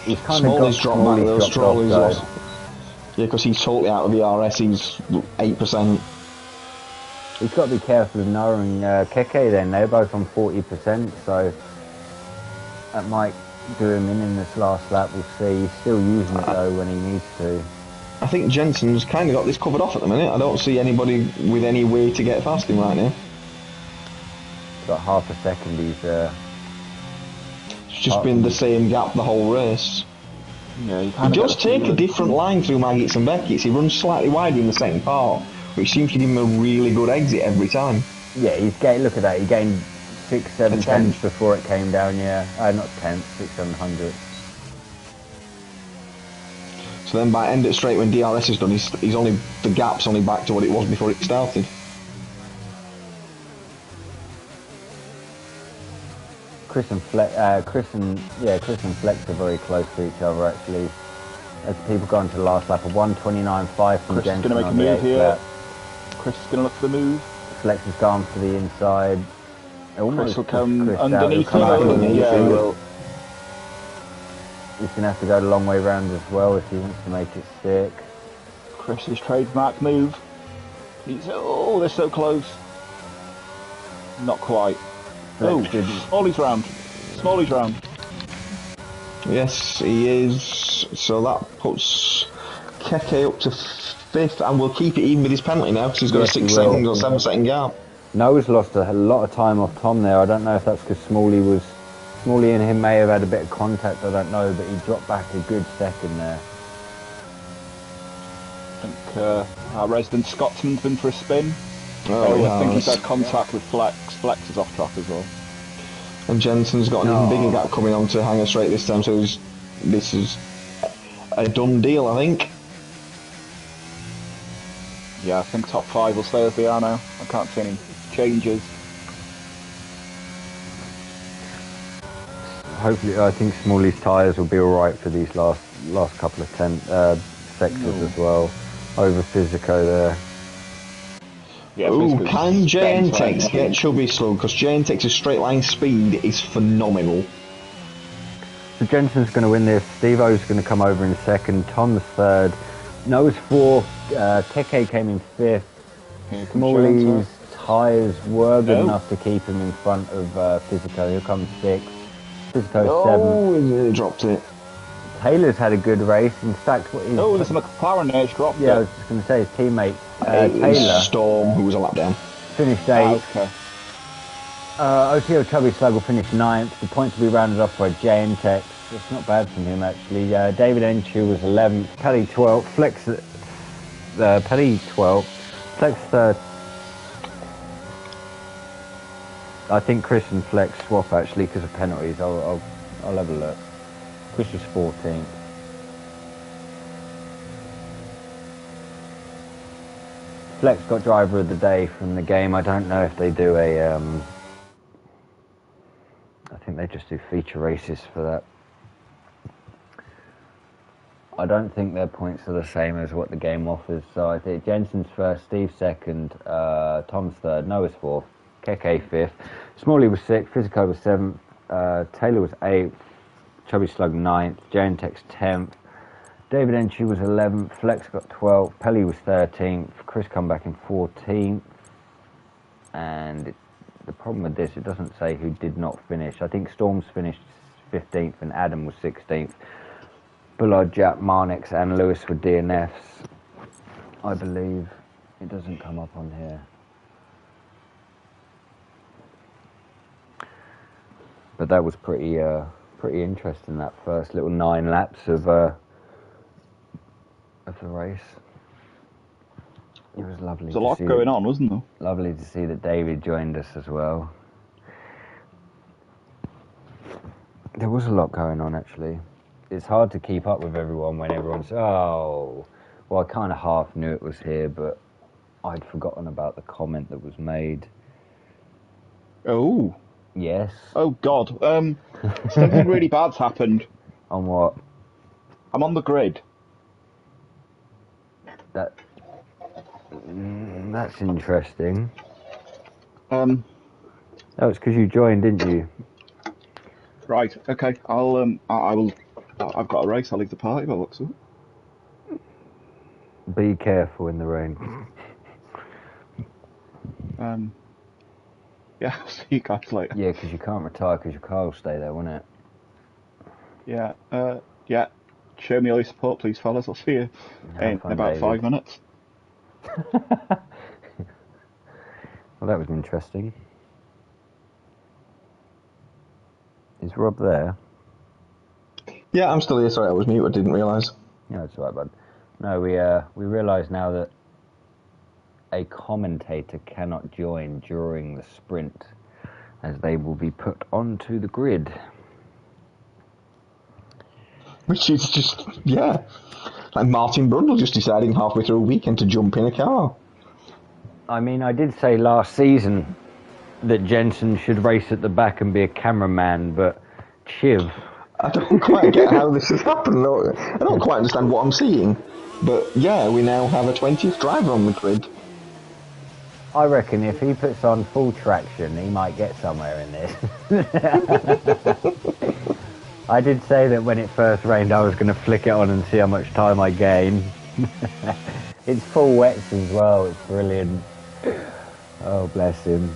He's kind Smalley's of dropped back, though. Smalley's dropped Strawley's off, lost. Yeah, because he's totally out of the RS. He's 8%. He's got to be careful of knowing Keke then. They're both on 40%, so that might do him in this last lap. We'll see. He's still using it though when he needs to. I think Jensen's kind of got this covered off at the minute. I don't see anybody with any way to get past him right now. He's got half a second. He's It's just been the same gap the whole race. Yeah, he does take a different line through Maggots and Beckett's. He runs slightly wider in the second part, which seems to give him a really good exit every time. Yeah, look at that. He gained 6-7 tenths before it came down. Yeah, not tenths, 6-7 hundredths. So then by end it straight when DRS is done, he's only the gap's only back to what it was before it started. Chris and Flex are very close to each other actually. As people go into the last lap, a 1:29.5 from Chris is Jensen going to make a move here. Lap. Chris is going to look for the move. Flex has gone for the inside. Chris will come underneath him. Yeah. He's going to have to go the long way round as well if he wants to make it stick. Chris's trademark move. They're so close. Not quite. Smalley's round. Smalley's round. Yes, he is. So that puts Keke up to 5th, and we'll keep it even with his penalty now because he's got a 6 second or 7 second gap. Noah's lost a lot of time off Tom there. I don't know if that's because Smalley and him may have had a bit of contact, I don't know, but he dropped back a good second there. I think our resident Scotsman's been for a spin. I think he's had contact with Flex. Flex is off track as well. And Jensen's got an even bigger gap coming on to hang us straight this time, so this is a done deal, I think. Yeah, I think top 5 will stay as they are now. I can't see any changes. Hopefully, I think Smalley's tyres will be alright for these last couple of sectors as well. Over Physico there. Yeah, can JNTEX get Chubby slow? Because JNTEX's straight line speed is phenomenal. So Jensen's going to win this. Steve-O's going to come over in second. Tom's third. Noah's 4th. Keke came in 5th. Smalley's tyres were good enough to keep him in front of Physico. Here comes 6th. Physico's 7th. He dropped it. Taylor's had a good race. In fact, there's a McLaren there. Dropped it. I was just going to say his teammate Taylor. Storm, who was a lap down. Finished 8th. OTO Chubby Slug will finish 9th. The points will be rounded off by JNTEX. It's not bad from him actually. David Enchu was 11th. Paddy 12th. Flex. Paddy 12th. Flex 3rd. I think Chris and Flex swap actually because of penalties. I'll have a look. Chris was 14th. Flex got driver of the day from the game. I don't know if they do I think they just do feature races for that. I don't think their points are the same as what the game offers. So I think Jensen's first, Steve second, Tom's third, Noah's 4th, Keke 5th, Smalley was 6th, Physico was 7th, Taylor was 8th, Chubby Slug 9th, JNTEX 10th, David Enchu was 11th, Flex got 12th, Pelly was 13th, Chris come back in 14th, and the problem with this, it doesn't say who did not finish. I think Storms finished 15th and Adam was 16th. Bullard, Jap, Marnix and Lewis were DNFs, I believe. It doesn't come up on here. But that was pretty interesting, that first little 9 laps of the race. It was lovely. There's a lot going on, wasn't there? Lovely to see that David joined us as well. There was a lot going on actually. It's hard to keep up with everyone when everyone's, well, I kind of half knew it was here, but I'd forgotten about the comment that was made. Oh. Yes. Oh, God. Something really bad's happened. On what? I'm on the grid. That's interesting. That was because you joined, didn't you? Right, okay. I will... I've got a race. I'll leave the party by the looks of it. Be careful in the rain. Yeah, I'll see you guys later. Yeah, because you can't retire because your car will stay there, won't it? Yeah, yeah. Show me all your support, please, fellas. I'll see you in fun, about David. 5 minutes. Well, that was interesting. Is Rob there? Yeah, I'm still here. Sorry, I was mute. I didn't realise. No, it's all right, bud. No, we realise now that a commentator cannot join during the sprint, as they will be put onto the grid. Which is just, yeah. Like Martin Brundle just deciding halfway through a weekend to jump in a car. I mean, I did say last season that Jensen should race at the back and be a cameraman, but Chiv... I don't quite get how this has happened. I don't quite understand what I'm seeing. But yeah, we now have a 20th driver on the grid. I reckon if he puts on full traction, he might get somewhere in this. I did say that when it first rained, I was going to flick it on and see how much time I gain. It's full wets as well. It's brilliant. Oh, bless him.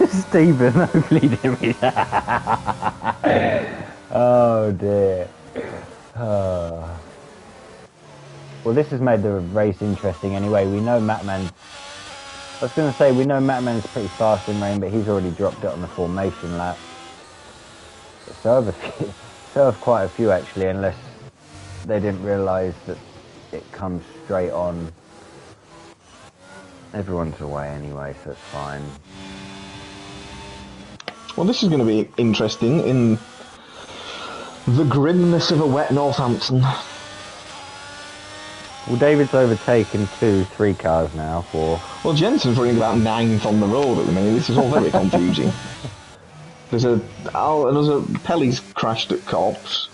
Stephen, hopefully didn't read that. Oh, dear. Oh. Well, this has made the race interesting anyway. We know Matman... I was going to say, we know Matman's pretty fast in rain, but he's already dropped it on the formation lap. So have quite a few, actually, unless they didn't realise that it comes straight on. Everyone's away anyway, so it's fine. Well, this is going to be interesting in the grimness of a wet Northampton. Well, David's overtaken 3 cars now for... Well, Jensen's running about 9th on the road at the minute. This is all very confusing. Another Pelly's crashed at Cops.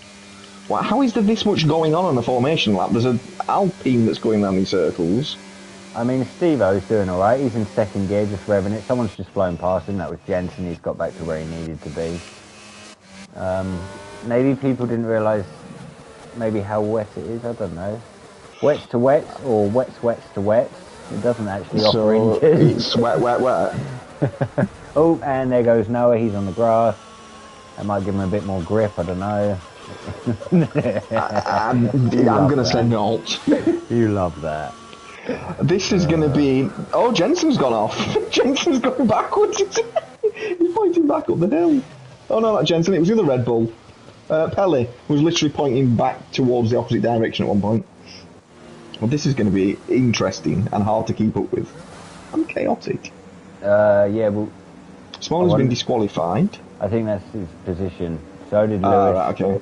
Well, how is there this much going on a formation lap? There's an Alpine that's going round in circles. I mean, Steve-O's doing alright. He's in second gear, just revving it. Someone's just flown past him. That was Jensen. He's got back to where he needed to be. Maybe people didn't realise maybe how wet it is. I don't know. Wets to wets or wets to wets. It doesn't actually offer inches. It's wet. Oh, and there goes Noah. He's on the grass. That might give him a bit more grip. I don't know. I'm going to say not. You love that. This is going to be... Oh, Jensen's gone off. Jensen's going backwards. He's pointing back up the hill. Oh, no, not Jensen. It was the other Red Bull. Pelly was literally pointing back towards the opposite direction at one point. Well, this is going to be interesting and hard to keep up with. And chaotic. Yeah, well... Smalley's been disqualified. I think that's his position. So did Lewis. Right, okay.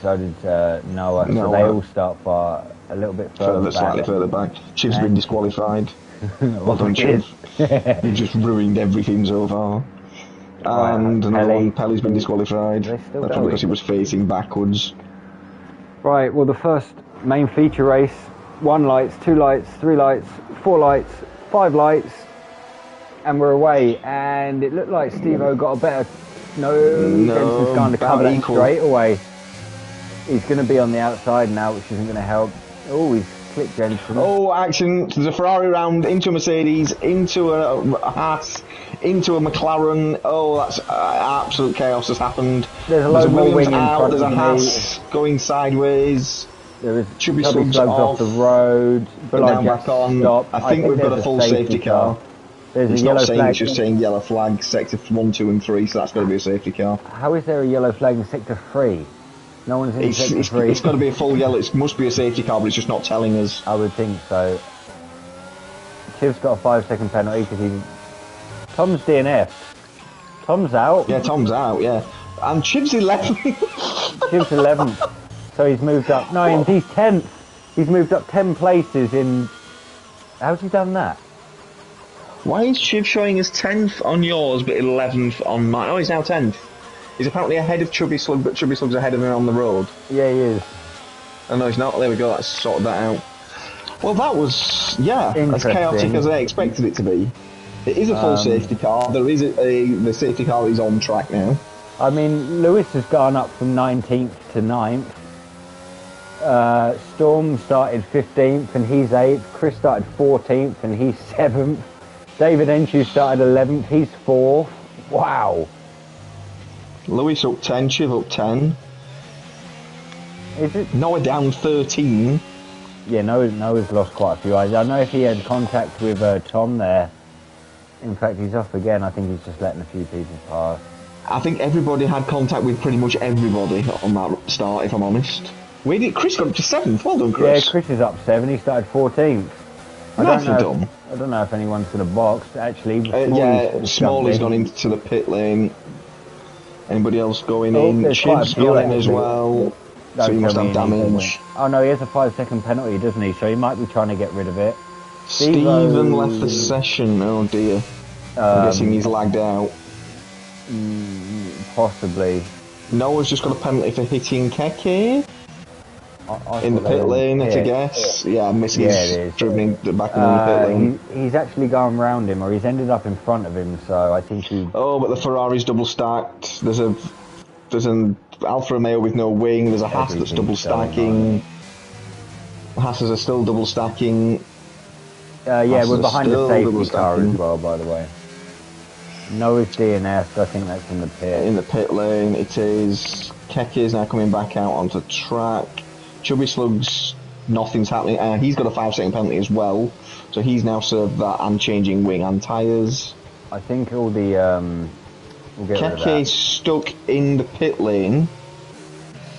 So did Noah. So they all start far a little bit further back. Slightly further back. Chiv's been disqualified. Well done, Chiv. You've just ruined everything so far. And another one, Pelly's been disqualified. That's probably because he was facing backwards. Right, well, the first main feature race, 1 lights, 2 lights, 3 lights, 4 lights, 5 lights, and we're away. And it looked like Steve-O got a better... No, Jensen's going to cover that straight away. He's going to be on the outside now, which isn't going to help. Oh, he's clipped Jensen. Oh, action. There's a Ferrari round into a Mercedes, into a Haas, into a McLaren. Oh, that's absolute chaos has happened. There's a load more wing out, in front there's of a Haas going sideways. There is Chubby slugs off the road. Down back on. Stop. I think we've got a full safety car. There's it's a yellow not saying, flag. it's just saying yellow flag, sector 1, 2 and 3, so that's got to be a safety car. How is there a yellow flag in sector 3? No one's in sector 3. It's got to be a full yellow, it must be a safety car, but it's just not telling us. I would think so. Chiv's got a 5-second penalty because he... Tom's DNF. Tom's out. Yeah, Tom's out, yeah. And Chiv's 11th. Chiv's 11th. So he's moved up. No, he's 10th. He's moved up 10 places in... How's he done that? Why is Chiv showing as 10th on yours but 11th on mine? Oh, he's now 10th. He's apparently ahead of Chubby Slug, but Chubby Slug's ahead of him on the road. Yeah, he is. Oh, no, he's not. There we go. Let's sort that out. Well, that was, yeah, as chaotic as I expected it to be. It is a full safety car. There is the safety car is on track now. I mean, Lewis has gone up from 19th to 9th. Storm started 15th and he's 8th. Chris started 14th and he's 7th. David Enshu started 11th, he's 4th. Wow. Lewis up 10, Shiv up 10. Is it? Noah down 13. Yeah, Noah's lost quite a few eyes. I know if he had contact with Tom there. In fact, he's off again. I think he's just letting a few people pass. I think everybody had contact with pretty much everybody on that start, if I'm honest. Where did Chris got up to 7th? Well done, Chris. Yeah, Chris is up 7. He started 14th. I don't know if anyone's going to box, actually. Smalley's gone into the pit lane. Anybody else going in? Chib's gone in as well. So he must have damage. Oh no, he has a 5-second penalty, doesn't he? So he might be trying to get rid of it. Stephen left the session. Oh dear. I'm guessing he's lagged out. Possibly. Noah's just got a penalty for hitting Keke in the pit lane, I guess. Yeah, Missy's driven back in the pit lane. He's actually gone round him, or he's ended up in front of him, so I think he... Oh, but the Ferrari's double stacked. There's an Alfa Romeo with no wing. There's a Haas that's double stacking. Hasses are still double stacking. Yeah, we're behind the safety car as well, by the way. Noah's DNS, I think that's in the pit. In the pit lane, it is. Keke is now coming back out onto track. Chubby Slugs, nothing's happening. He's got a 5-second penalty as well, so he's now served that and changing wing and tyres. I think all the... We'll Keke's stuck in the pit lane.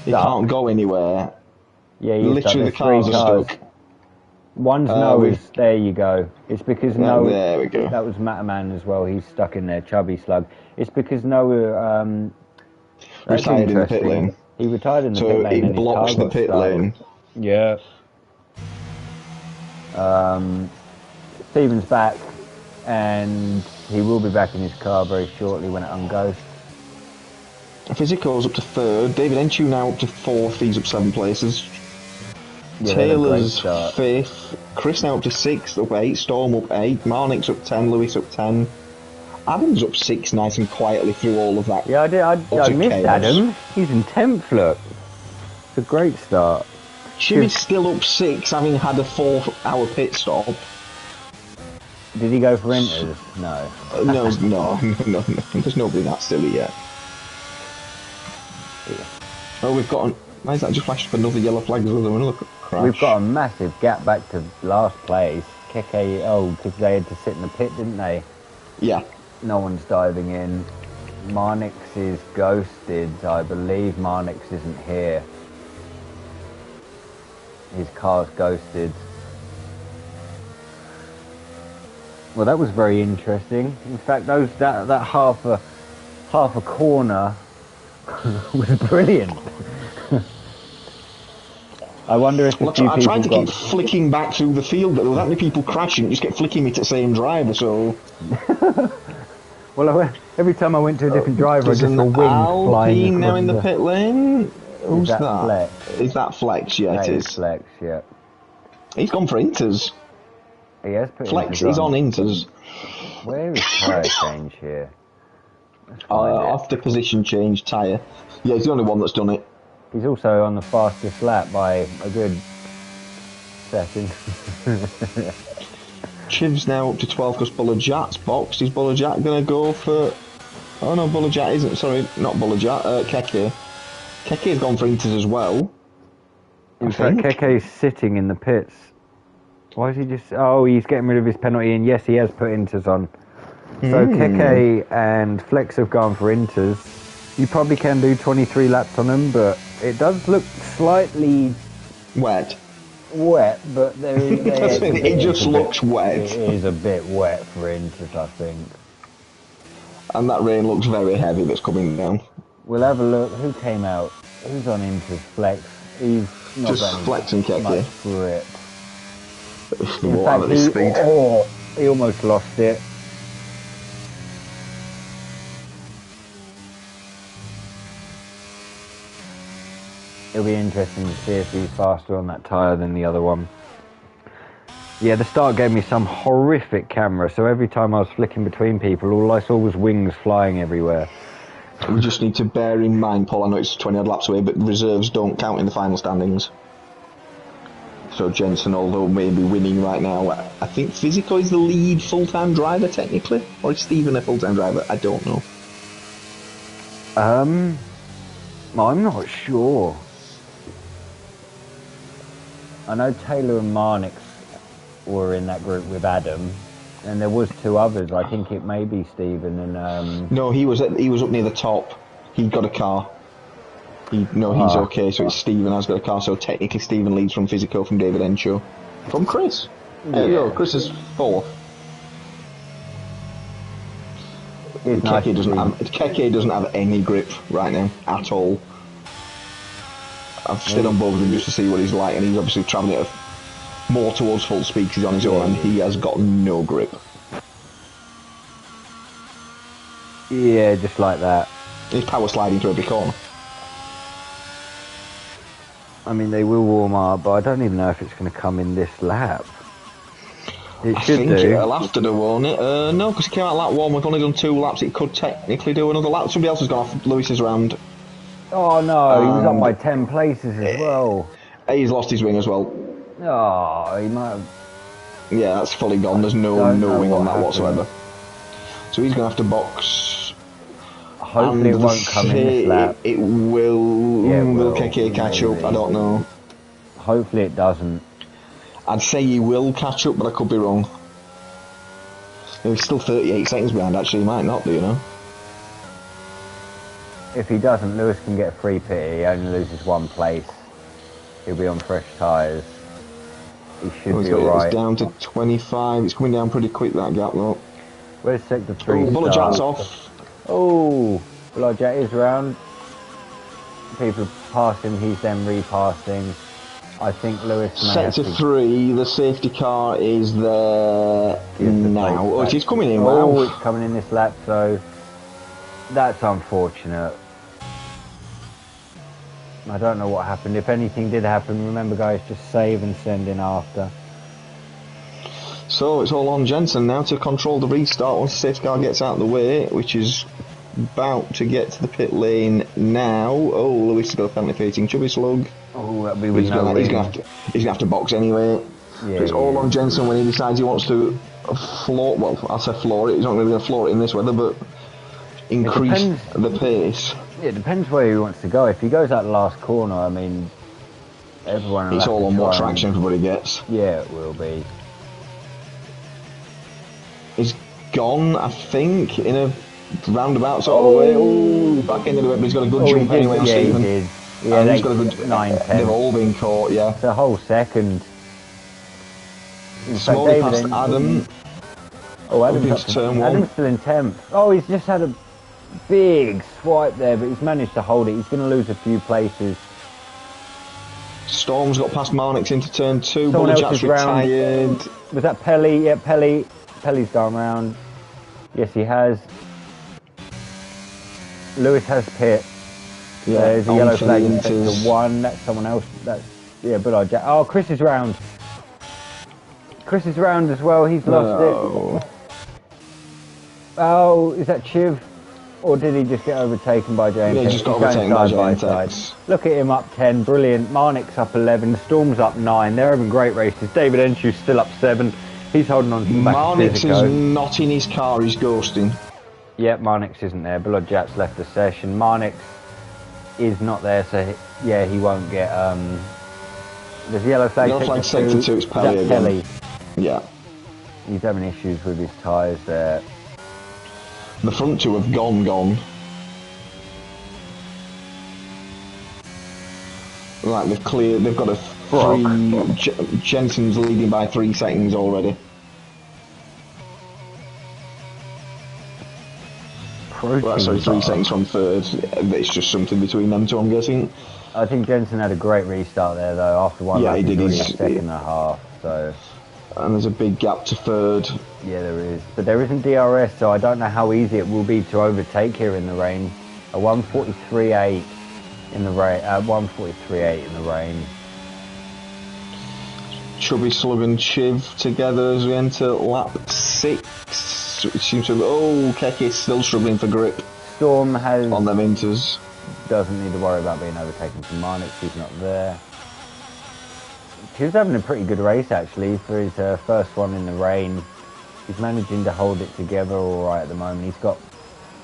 He can't go anywhere. Yeah, literally the cars are stuck. One's Noah's. There you go. It's because Noah. There we go. That was Mataman as well. He's stuck in there. Chubby Slug. It's because Noah. Retired in the pit lane. He retired in the pit lane. So he blocks the pit lane. Yeah. Stephen's back, and he will be back in his car very shortly when it ungoes. Physical's up to 3rd. David Enshu now up to 4th. He's up 7 places. Yeah, Taylor's 5th. Chris now up to 6th, up 8. Storm up 8. Marnick's up 10. Lewis up 10. Adam's up 6, nice and quietly through all of that. Yeah, I missed Adam. He's in 10th, look. It's a great start. Chimmy's still up 6, having had a 4-hour pit stop. Did he go for inters? No. No. There's nobody that silly yet. Oh, we've got... Why is that just flashed up another yellow flag as well? Look at crash. We've got a massive gap back to last place. Keke, because they had to sit in the pit, didn't they? Yeah. No one's diving in. Marnix is ghosted, I believe. Marnix isn't here. His car's ghosted. Well, that was very interesting. In fact, that half a corner was brilliant. I wonder if I tried to keep flicking back through the field, but there were that many people crashing, just kept flicking me to the same driver, so... Well, every time I went to a different driver, I just saw wings flying. Now in the pit lane? Who's that? Flex? Is that Flex? Yeah, it is. Flex, yeah. He's gone for Inters. He has put Flex is on Inters. Where is tyre change here? Off the position change tyre. Yeah, he's the only one that's done it. He's also on the fastest lap by a good second. Chiv's now up to 12 because Bullajat's boxed. Is Bullajat going to go for... Oh no, Bullajat isn't. Sorry, not Bullajat. Keke. Keke's gone for Inters as well. In fact, Keke's sitting in the pits. Why is he just... Oh, he's getting rid of his penalty, and yes, he has put Inters on. So Keke and Flex have gone for Inters. You probably can do 23 laps on them, but it does look slightly... Wet, but it just looks wet. It is a bit wet for Inters, I think. And that rain looks very heavy that's coming down. We'll have a look. Who came out? Who's on Inters? Flex. He's not just Flex and Keke. Much grip. In fact, he almost lost it. It'll be interesting to see if he's faster on that tyre than the other one. Yeah, the start gave me some horrific camera, so every time I was flicking between people, all I saw was wings flying everywhere. We just need to bear in mind, Paul, I know it's 20 odd laps away, but reserves don't count in the final standings. So Jensen, although maybe winning right now, I think Physico is the lead full-time driver technically, or is Stephen a full-time driver? I don't know. I'm not sure. I know Taylor and Marnix were in that group with Adam, and there was 2 others. I think it may be Stephen and. No, he was up near the top. He got a car. He's okay. So it's Stephen has got a car. So technically, Stephen leads from Physico from David Enshaw, from Chris. There you go. Chris is 4th. Keke doesn't have any grip right now at all. I've stayed on both of them just to see what he's like, and he's obviously travelling at more towards full speed. He's on his own, and he has got no grip. Yeah, just like that. He's power sliding through every corner. I mean, they will warm up, but I don't even know if it's going to come in this lap. It should do. It'll have to do, won't it? No, because it came out lap 1. We've only done 2 laps. It could technically do another lap. Somebody else has gone off Lewis's round. Oh no, he was up by 10 places as well. He's lost his wing as well. Oh, he might have. Yeah, that's fully gone. There's no wing on that whatsoever. So he's going to have to box. Hopefully it won't come in this lap. It will. Yeah, will Keke catch up? I don't know. Hopefully it doesn't. I'd say he will catch up, but I could be wrong. He's still 38 seconds behind, actually. He might not do, you know. If he doesn't, Lewis can get a free pit. He only loses 1 place. He'll be on fresh tyres. He should be alright. It's down to 25. It's coming down pretty quick, that gap, though. Where's sector 3? Bullerjat's off. Oh, Bullerjat is round. People pass him, he's then repassing. I think Lewis may Sector 3, the safety car is there now. Oh, it's coming in. Oh, wow. it's coming in this lap, so that's unfortunate. I don't know what happened. If anything did happen, remember guys, just save and send in after. So it's all on Jensen now to control the restart once the safety car gets out of the way, which is about to get to the pit lane now. Oh, Lewis has got a penalty facing Chubby Slug. Oh, that'd be with no ring. He's gonna have to box anyway. Yeah, so it's all on Jensen when he decides he wants to floor. Well, I'll say floor it. He's not really going to floor it in this weather, but increase the pace. Yeah, it depends where he wants to go. If he goes out the last corner, I mean, everyone. It's all on what traction everybody gets. Yeah, it will be. He's gone, I think, in a roundabout sort of way. Oh, back into it, but he's got a good jump anyway. Yeah, he did. Yeah, he's got a good 9, 10. They've all been caught, yeah. It's a whole second. Smalley past Adam. Oh, Adam's turn 1. Adam's still in 10th. Oh, he's just had a big swipe there, but he's managed to hold it. He's going to lose a few places. Storm's got past Marnix into turn 2. Bullerjat's retired. Was that Pelly? Yeah, Pelly. Pelly's gone round. Yes, he has. Lewis has pit. Yeah, there's a yellow flag in sector 1. That's someone else. That's Bullerjat. Oh, Chris is round. Chris is round as well. He's lost it. Oh, is that Chiv? Or did he just get overtaken by James? Yeah, he just got overtaken by James. Look at him up 10. Brilliant. Marnix up 11. Storm's up 9. They're having great races. David Enshew's still up 7. He's holding on to the back. Marnix is not in his car. He's ghosting. Yep, Marnix isn't there. Bullerjat's left the session. Marnix is not there, so yeah, he won't get. There's yellow flag. Yellow flag sector 2. It's Pelly again. Yeah. He's having issues with his tyres there. The front 2 have gone. Right, they've cleared. They've got a 3. Jensen's leading by 3 seconds already. Well, sorry, 3 seconds from 3rd. It's just something between them 2, I'm guessing. I think Jensen had a great restart there, though. After one lap, he did. He's a second and a half. So. And there's a big gap to 3rd. Yeah, there is. But there isn't DRS, so I don't know how easy it will be to overtake here in the rain. A 1:43.8 in the rain. 1:43.8 in the rain. Chubby Slug and Chiv together as we enter lap 6. It seems to. Oh, Keke's still struggling for grip. Storm has on the Inters. Doesn't need to worry about being overtaken from Marnix. He's not there. He was having a pretty good race actually for his first one in the rain. He's managing to hold it together all right at the moment. He's got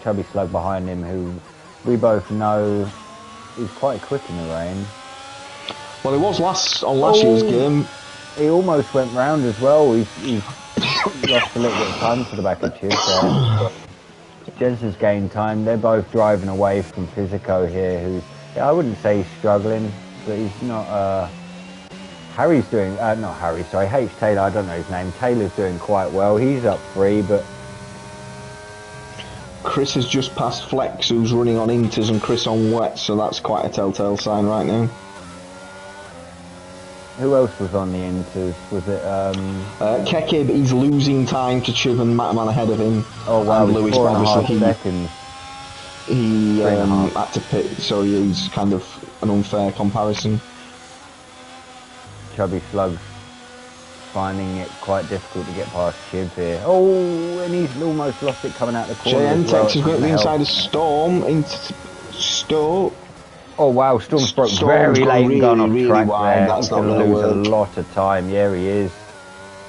Chubby Slug behind him, who we both know is quite quick in the rain. Well, it was on last year's game. He almost went round as well. He's lost a little bit of time to the back of Chiv there. Jensen's gained time. They're both driving away from Physico here, who's, I wouldn't say he's struggling, but he's not... Harry's doing... not Harry, sorry. H. Taylor, I don't know his name. Taylor's doing quite well. He's up 3, but... Chris has just passed Flex, who's running on inters, and Chris on wets, so that's quite a telltale sign right now. Who else was on the inters? Was it... Kekib, he's losing time to Chiv and Mataman ahead of him. Oh wow, and Lewis 4.5 seconds. He had to pit, so he's kind of an unfair comparison. Chubby Slug's finding it quite difficult to get past Chiv here. Oh, and he's almost lost it coming out the corner. JNTEX is going to the inside of Storm into Stoke. Oh wow, Storm's broke very late and gone off track wide. there. That's He's not going going to to lose work. a lot of time. Yeah, he is.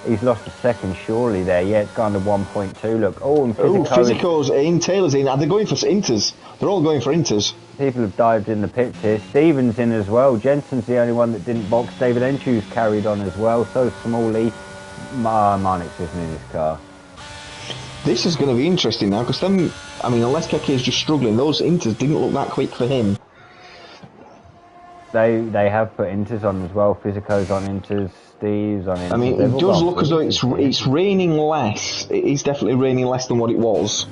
He's lost a second surely there. Yeah, it's gone to 1.2. Look. Oh, and Physico's in, Taylor's in. Are they going for inters? They're all going for inters. People have dived in the pits here. Stephen's in as well. Jensen's the only one that didn't box. David Enchu's carried on as well. So Smalley. Marnix isn't in his car. This is going to be interesting now, because then, I mean, unless Keke is just struggling, those inters didn't look that quick for him. They have put inters on as well. Physico's on inters. Steve's on inters. I mean, it does look as though it's raining less. It is definitely raining less than what it was.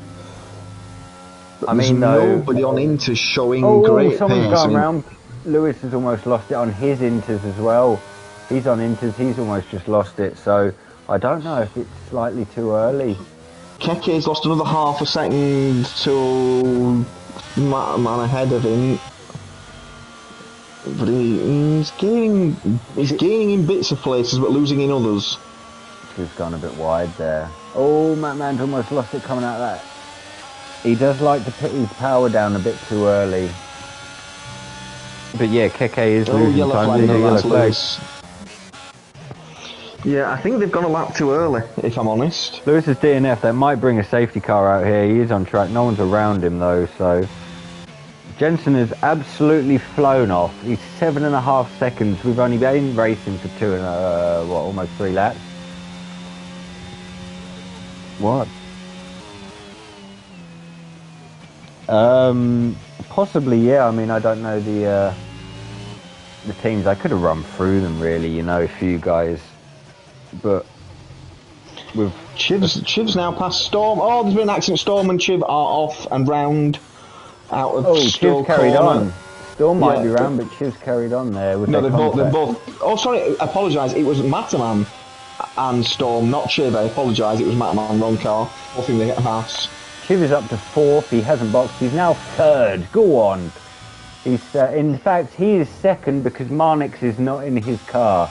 But I mean, nobody on inters showing great someone's pace. gone round. Lewis has almost lost it on his inters as well. He's on inters. He's almost just lost it. So I don't know if it's slightly too early. Keke's lost another half a second to man ahead of him. But he's gaining in bits of places, but losing in others. He's gone a bit wide there. Oh, Mattman's almost lost it coming out of that. He does like to put his power down a bit too early. But yeah, Keke is losing yellow time. flag, no, Yellow that's flag. Lewis. Yeah, I think they've gone a lap too early, if I'm honest. Lewis is DNF. That might bring a safety car out here. He is on track. No one's around him though, so... Jensen has absolutely flown off. He's 7.5 seconds. We've only been racing for almost 3 laps. What? Possibly, yeah. I mean, I don't know the teams. I could have run through them, really. You know, a few guys, but with Chiv's now past Storm. Oh, there's been an accident. Storm and Chiv are off and round. Out of Chiv's carried corner. on. Storm might be round, but Chiv's carried on there. With No, they're both. Oh, sorry, I apologise. It was Mataman and Storm, not Chiv. I apologise. It was Mataman, wrong car. I think they get a pass. Chiv is up to 4th. He hasn't boxed. He's now 3rd. Go on. He's in fact he is 2nd because Marnix is not in his car.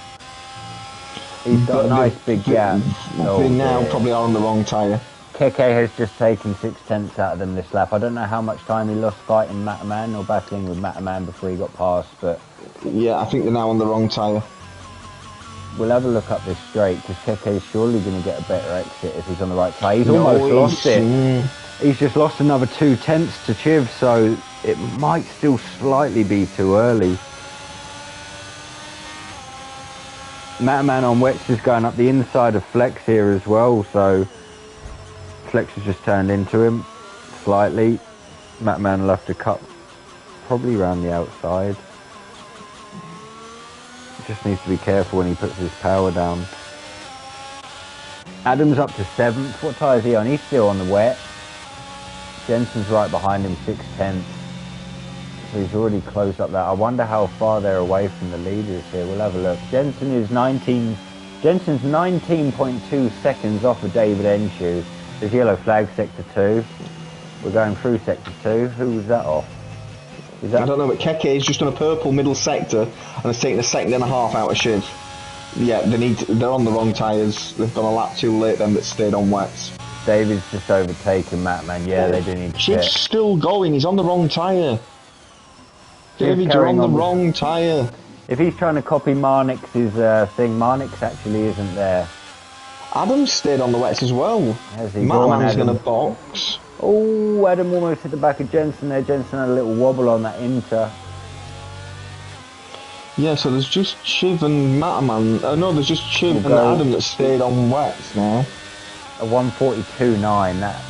He's got a nice big gap. They now probably are on the wrong tyre. Keke has just taken 6/10 out of them this lap. I don't know how much time he lost fighting Mataman or battling with Mataman before he got past, but... Yeah, I think they're now on the wrong tyre. We'll have a look up this straight, because Keke's surely going to get a better exit if he's on the right tyre. He's almost lost it. He's just lost another 2/10 to Chiv, so it might still slightly be too early. Mataman on wets is going up the inside of Flex here as well, so... Flex has just turned into him slightly. Mataman will have to cut probably around the outside. Just needs to be careful when he puts his power down. Adam's up to 7th. What tyre is he on? He's still on the wet. Jensen's right behind him, 6/10. So he's already closed up that. I wonder how far they're away from the leaders here. We'll have a look. Jensen's 19.2 seconds off of David Enchu. There's yellow flag, sector 2. We're going through sector 2. Who was that off? I don't know, but Keke is just on a purple middle sector and has taken a second and a half out of Shiv. Yeah, they're on the wrong tyres. They've gone a lap too late then, but stayed on wets. David's just overtaken Mataman. Yeah, they do need to Chiv's still going. He's on the wrong tyre. David, you're on the wrong tyre. If he's trying to copy Marnix's thing, Marnix actually isn't there. Adam's stayed on the wets as well. Has he? Mataman's going to box. Oh, Adam almost hit the back of Jensen there. Jensen had a little wobble on that inter. Yeah, so there's just Chiv and Mataman. No, there's just Chiv and Adam that stayed on wets now. A 1:42.9. That.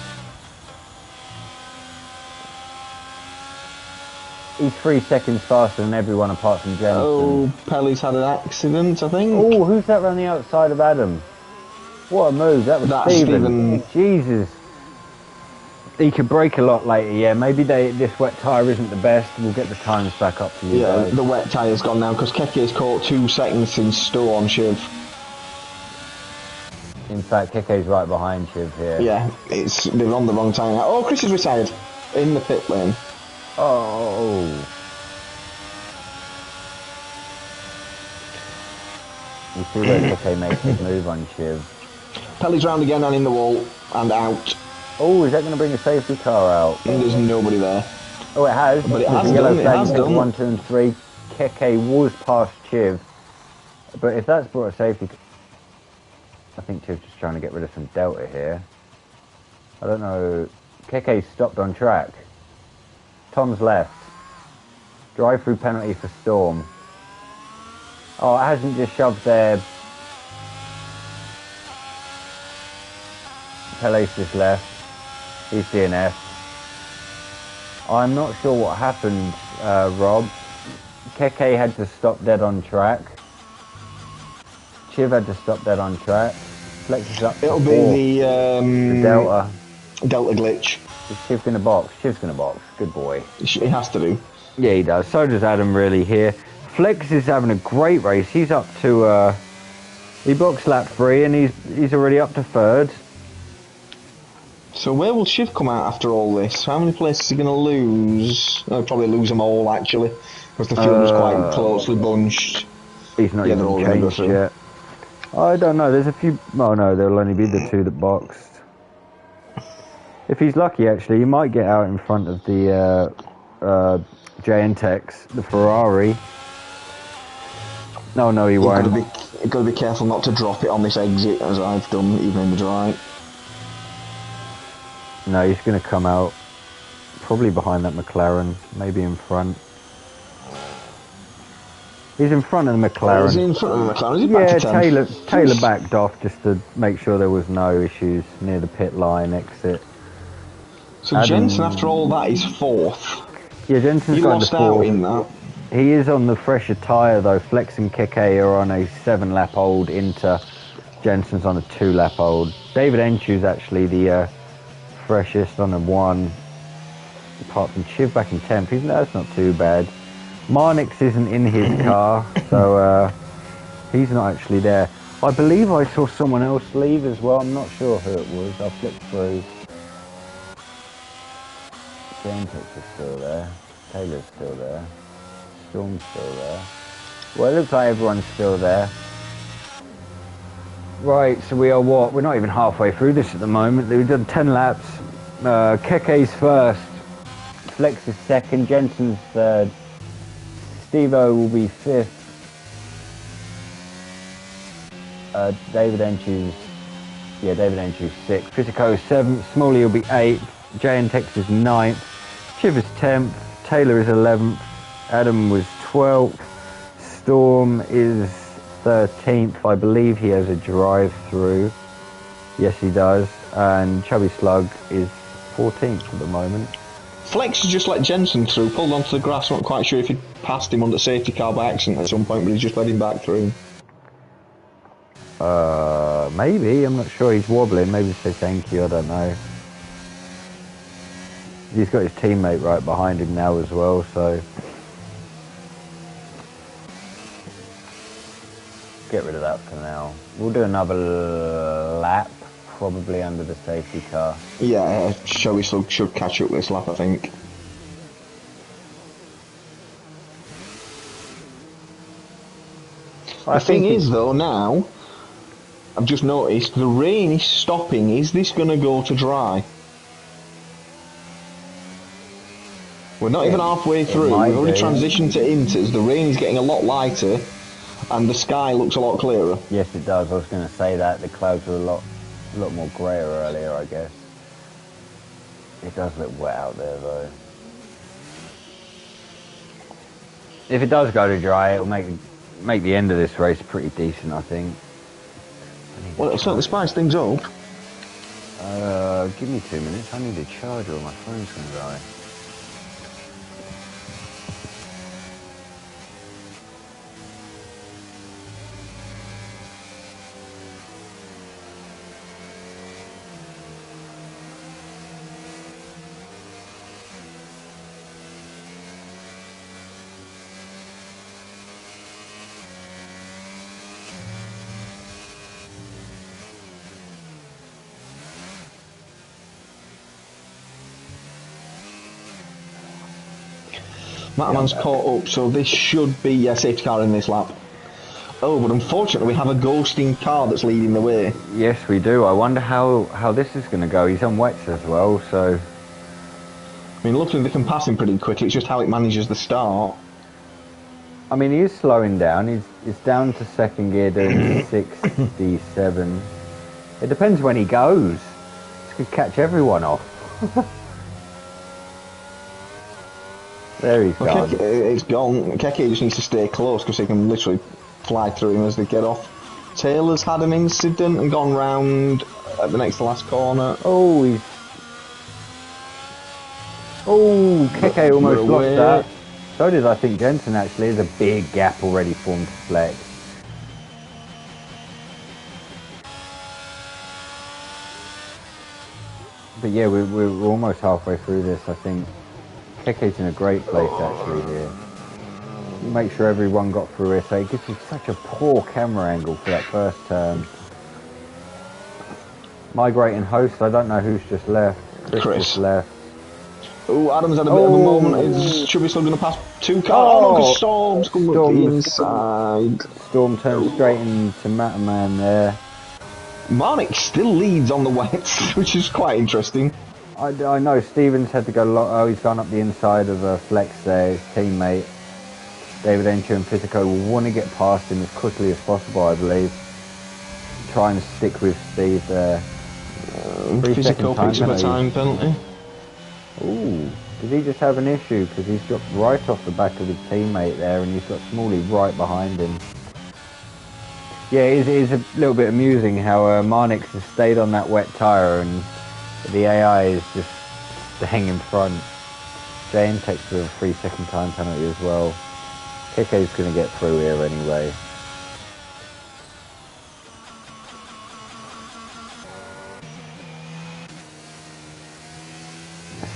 He's 3 seconds faster than everyone apart from Jensen. Oh, Pelly's had an accident, I think. Oh, who's that around the outside of Adam? What a move. That was Stephen. Jesus. He could break a lot later, yeah. Maybe this wet tyre isn't the best. We'll get the times back up for you guys. The wet tyre's gone now because Keke's caught 2 seconds since Storm, Shiv. In fact, Keke's right behind Shiv here. Yeah, they're on the wrong tyre now. Oh, Chris is retired in the pit lane. Oh. We'll see where Keke makes his move on Shiv. Pelly's round again and in the wall and out. Oh, is that going to bring a safety car out? And there's nobody there. Oh, it has. But it has done. It has done. 1, 2, and 3. Keke was past Chiv. But if that's brought a safety... I think Chiv's just trying to get rid of some delta here. I don't know. Keke's stopped on track. Tom's left. Drive-through penalty for Storm. Oh, it hasn't just shoved their... Pele's just left. He's DNF. I'm not sure what happened, Rob. Keke had to stop dead on track. Chiv had to stop dead on track. Flex is up. It'll be the Delta. Delta glitch. Is Chiv going to box? Chiv's going to box. Good boy. He has to do. Yeah, he does. So does Adam really here. Flex is having a great race. He's up to... he boxed lap 3 and he's already up to 3rd. So where will Shiv come out after all this? How many places is he going to lose? He'll probably lose them all, actually, because the field was quite closely bunched. He's not even changed yet. I don't know. There's a few... Oh, no, there'll only be the 2 that boxed. If he's lucky, actually, he might get out in front of the JNTEX, the Ferrari. No, he won't. You've got to be careful not to drop it on this exit, as I've done, even in the dry. No, he's going to come out probably behind that McLaren, maybe in front. He's in front of the McLaren. He's in front of the McLaren. Is he yeah, back to Taylor backed off just to make sure there was no issues near the pit line exit. So Jensen, after all that, is 4th. Yeah, Jensen's got the 4th. Out in that. He is on the fresher tyre though. Flex and Keke are on a 7-lap old Inter. Jensen's on a 2-lap old. David Enchu's actually the freshest on a 1. Apart from Chiv back in 10th. That's not too bad. Marnix isn't in his car, so he's not actually there. I believe I saw someone else leave as well. I'm not sure who it was. I'll flip through. James is still there. Taylor's still there. Storm's still there. Well, it looks like everyone's still there. Right, so we are what? We're not even halfway through this at the moment. We've done 10 laps. Keke's first. Flex is second. Jensen's third. Steve-O will be 5th. David Enchu's 6th. Physico 7th. Smalley will be 8th. JNTEX is 9th. Chiv is 10th. Taylor is 11th. Adam was 12th. Storm is 13th. I believe he has a drive-through. Yes, he does. And Chubby Slug is 14th at the moment. Flex has just let Jensen through, pulled onto the grass. I'm not quite sure if he'd passed him under safety car by accident at some point, but he just let him back through. Maybe. I'm not sure. He's wobbling. Maybe say thank you. I don't know. He's got his teammate right behind him now as well, so... Get rid of that for now. We'll do another lap, probably under the safety car. Yeah, Shelby should catch up this lap, I think. The thing is, though, now, I've just noticed, the rain is stopping. Is this going to go to dry? We're not even halfway It through. might We've already be. transitioned to inters. The rain is getting a lot lighter, and the sky looks a lot clearer. Yes, it does. I was going to say that the clouds were a lot more greyer earlier, I guess. It does look wet out there, though. If it does go to dry, it'll make the end of this race pretty decent, I think. Well, it'll certainly spice things up. Give me 2 minutes. I need a charger or my phone's going to die. Matterman's caught up, so this should be a safety car in this lap. Oh, but unfortunately we have a ghosting car that's leading the way. Yes, we do. I wonder how this is going to go. He's on wets as well, so... I mean, looks like they can pass him pretty quickly. It's just how it manages the start. I mean, he is slowing down. He's down to second gear doing 67. It depends when he goes. This could catch everyone off. There he's gone. It's gone. Keke just needs to stay close because he can literally fly through him as they get off. Taylor's had an incident and gone round at the next to last corner. Oh, he's... Oh, Keke almost lost that. So did I think Jensen, actually. There's a big gap already formed to Flex. But yeah, we're almost halfway through this, I think. Keke's in a great place, actually, here. Make sure everyone got through it. So it gives you such a poor camera angle for that first turn. Migrating host, I don't know who's just left. Chris just left. Oh, Adam's had a bit of a moment. Should we still going to pass two cars? Oh, no, because Storm's coming up the inside. Storm turns straight into Matterman there. Marnik still leads on the wets, which is quite interesting. I know Stevens had to go he's gone up the inside of Flex there, his teammate. David Encher and Pitico will want to get past him as quickly as possible, I believe. Try and stick with Steve there. Physical picks of a time penalty. Ooh, did he just have an issue? Because he's dropped right off the back of his teammate there and he's got Smalley right behind him. Yeah, it is a little bit amusing how Marnix has stayed on that wet tyre and the AI is just staying in front. Jane takes a 3-second time penalty as well. Keke's going to get through here anyway.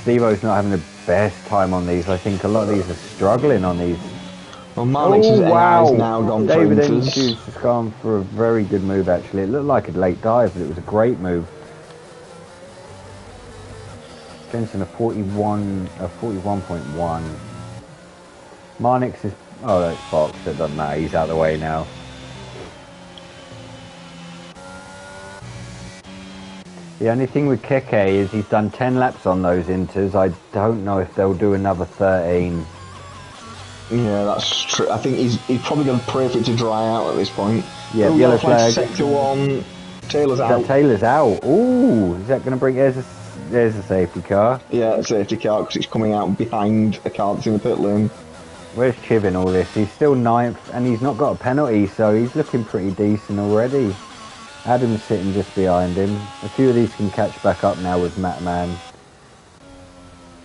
Steve-O's not having the best time on these. I think a lot of these are struggling on these. Well, Marnix's AI has now gone for David inters. Enches has gone for a very good move, actually. It looked like a late dive, but it was a great move. Jensen a 41.1. Marnix is... Oh, that's Fox. It doesn't matter. He's out of the way now. The only thing with Keke is he's done 10 laps on those inters. I don't know if they'll do another 13. Yeah, that's true. I think he's probably going to pray for it to dry out at this point. Yeah, yellow flag. Sector 1. Taylor's out. Taylor's out. Ooh, is that going to bring... There's a safety car. Yeah, a safety car because it's coming out behind a car that's in the pit lane. Where's Chiv in all this? He's still 9th and he's not got a penalty, so he's looking pretty decent already. Adam's sitting just behind him. A few of these can catch back up now with Matman.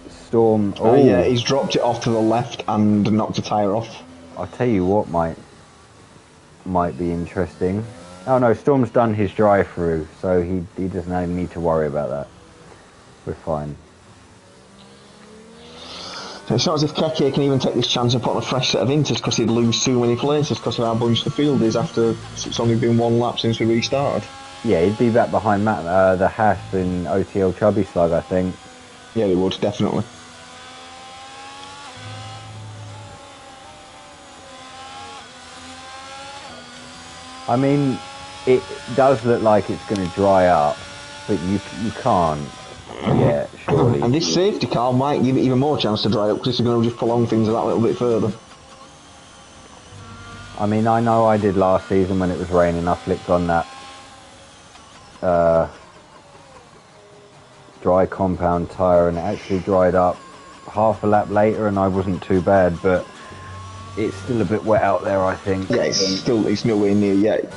Storm. Oh, yeah, he's dropped it off to the left and knocked a tyre off. I'll tell you what might be interesting. Oh no, Storm's done his drive-through, so he doesn't need to worry about that. We're fine. So it's not as if Keke can even take this chance of putting a fresh set of inters because he'd lose too many places because of how bunched the field is after it's only been one lap since we restarted. Yeah, he'd be back behind the Haas in OTL Chubby Slug, I think. Yeah, he would, definitely. I mean, it does look like it's going to dry up, but you can't Yeah, surely. And this safety car might give it even more chance to dry up because it's going to just prolong things that little bit further. I mean, I know I did last season when it was raining. I flicked on that dry compound tyre and it actually dried up half a lap later and I wasn't too bad, but it's still a bit wet out there, I think. Yeah, it's nowhere near yet.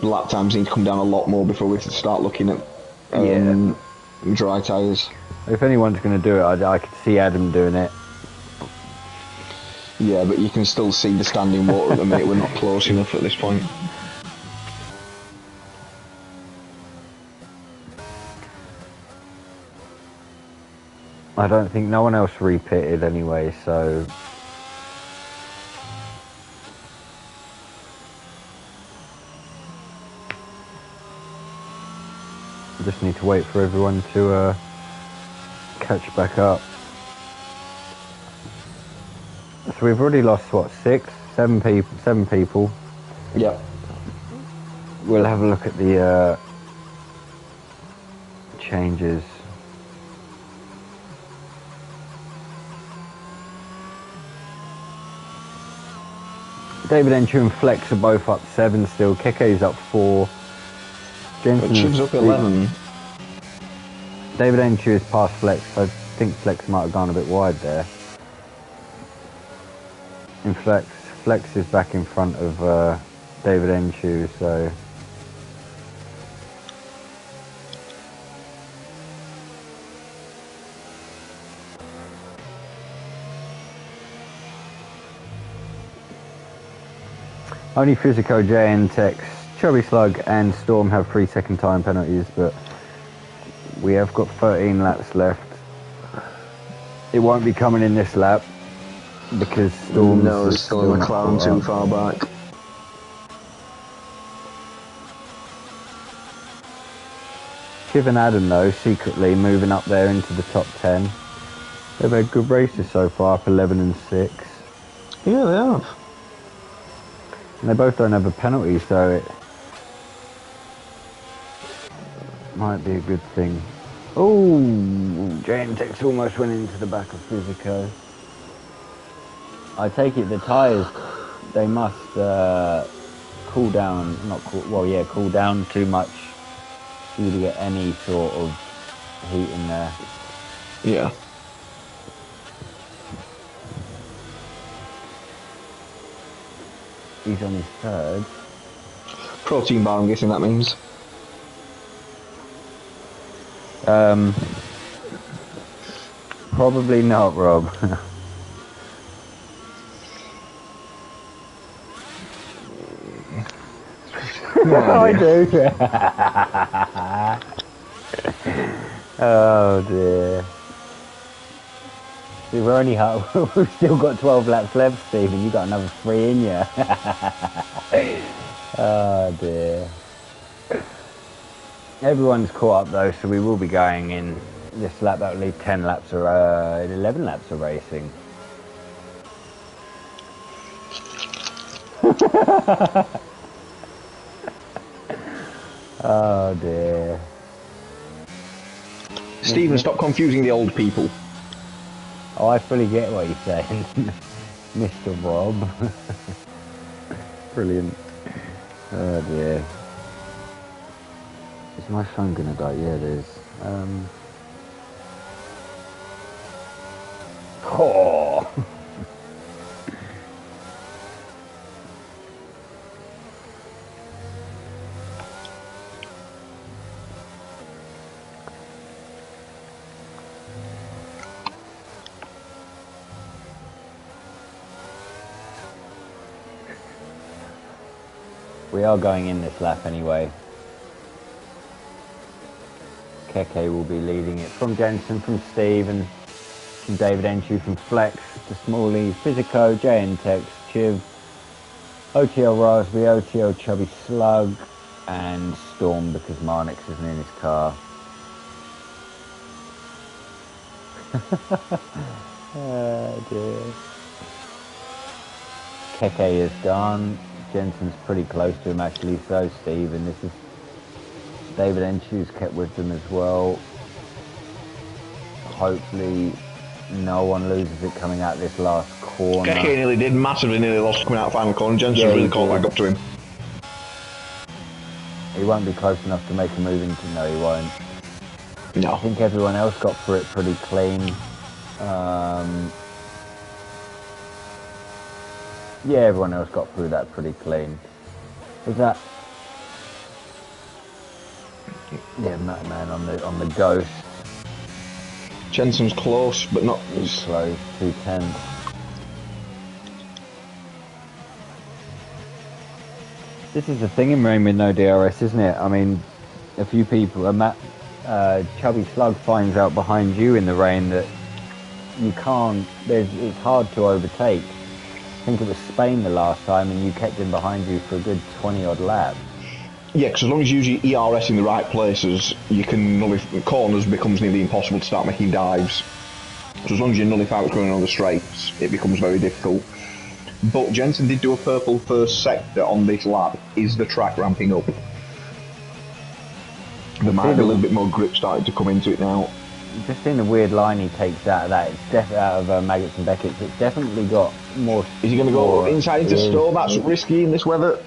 The lap times need to come down a lot more before we can start looking at dry tyres. If anyone's going to do it, I could see Adam doing it. Yeah, but you can still see the standing water at the minute. We're not close enough at this point. I don't think no one else repitted anyway, so just need to wait for everyone to catch back up. So we've already lost what, 7 people. Yep. We'll have a look at the changes. David Enchu and Flex are both up 7 still. Keke's up 4. Chib's up 11. David Enchu is past Flex. I think Flex might have gone a bit wide there. In Flex is back in front of David Enchu, so only Physico, JN Tex, Chubby Slug and Storm have 3 second time penalties, but we have got 13 laps left. It won't be coming in this lap because Storm's still in McLaren too far back. Chiv and Adam though, secretly moving up there into the top 10. They've had good races so far, up 11 and 6. Yeah, they have. And they both don't have a penalty, so it might be a good thing. Oh, JMTEX almost went into the back of Physico. I take it the tyres, they must cool down, cool down too much for you to get any sort of heat in there. Yeah. He's on his 3rd. Protein bar, I'm guessing that means. Probably not, Rob. I do. Oh dear. See, we're only we've still got 12 laps left, Stephen. You got another 3 in you. Oh dear. Everyone's caught up though, so we will be going in this lap. That will leave 10 laps or 11 laps of racing. Oh dear. Stephen, stop confusing the old people. Oh, I fully get what you're saying, Mr. Rob. Brilliant. Oh dear. Is my phone gonna die? Yeah, it is. Oh. We are going in this lap anyway. Keke will be leading it from Jensen, from Steve, and from David Enchu, from Flex to Smalley, Physico, JNTEX, Chiv, OTL Raspberry, OTL Chubby Slug, and Storm because Marnix isn't in his car. Oh dear. Keke is done. Jensen's pretty close to him actually, so Steve, and this is David Enchu's kept with them as well. hopefully no one loses it coming out this last corner. Keke nearly did, massively nearly lost coming out of final corner. Jensen's really caught back up to him. He won't be close enough to make a move into. No, he won't. No. I think everyone else got through it pretty clean. Yeah, everyone else got through that pretty clean. Was that? Yeah, man on the ghost. Jensen's close, but not He's close. 210. This is the thing in rain with no DRS, isn't it? I mean, a few people, Chubby Slug finds out behind you in the rain that you can't. It's hard to overtake. I think it was Spain the last time, and you kept him behind you for a good 20-odd laps. Yeah, because as long as you use your ERS in the right places, you can nullify corners. Becomes nearly impossible to start making dives. So as long as you nullify what's going on the straights, it becomes very difficult. But Jensen did do a purple first sector on this lap. Is the track ramping up? There might be a little bit more grip starting to come into it now. Just in the weird line he takes out of that, it's definitely out of Maggots and Beckett's. It's definitely got more. Is he going to go inside into Stowe? That's risky in this weather.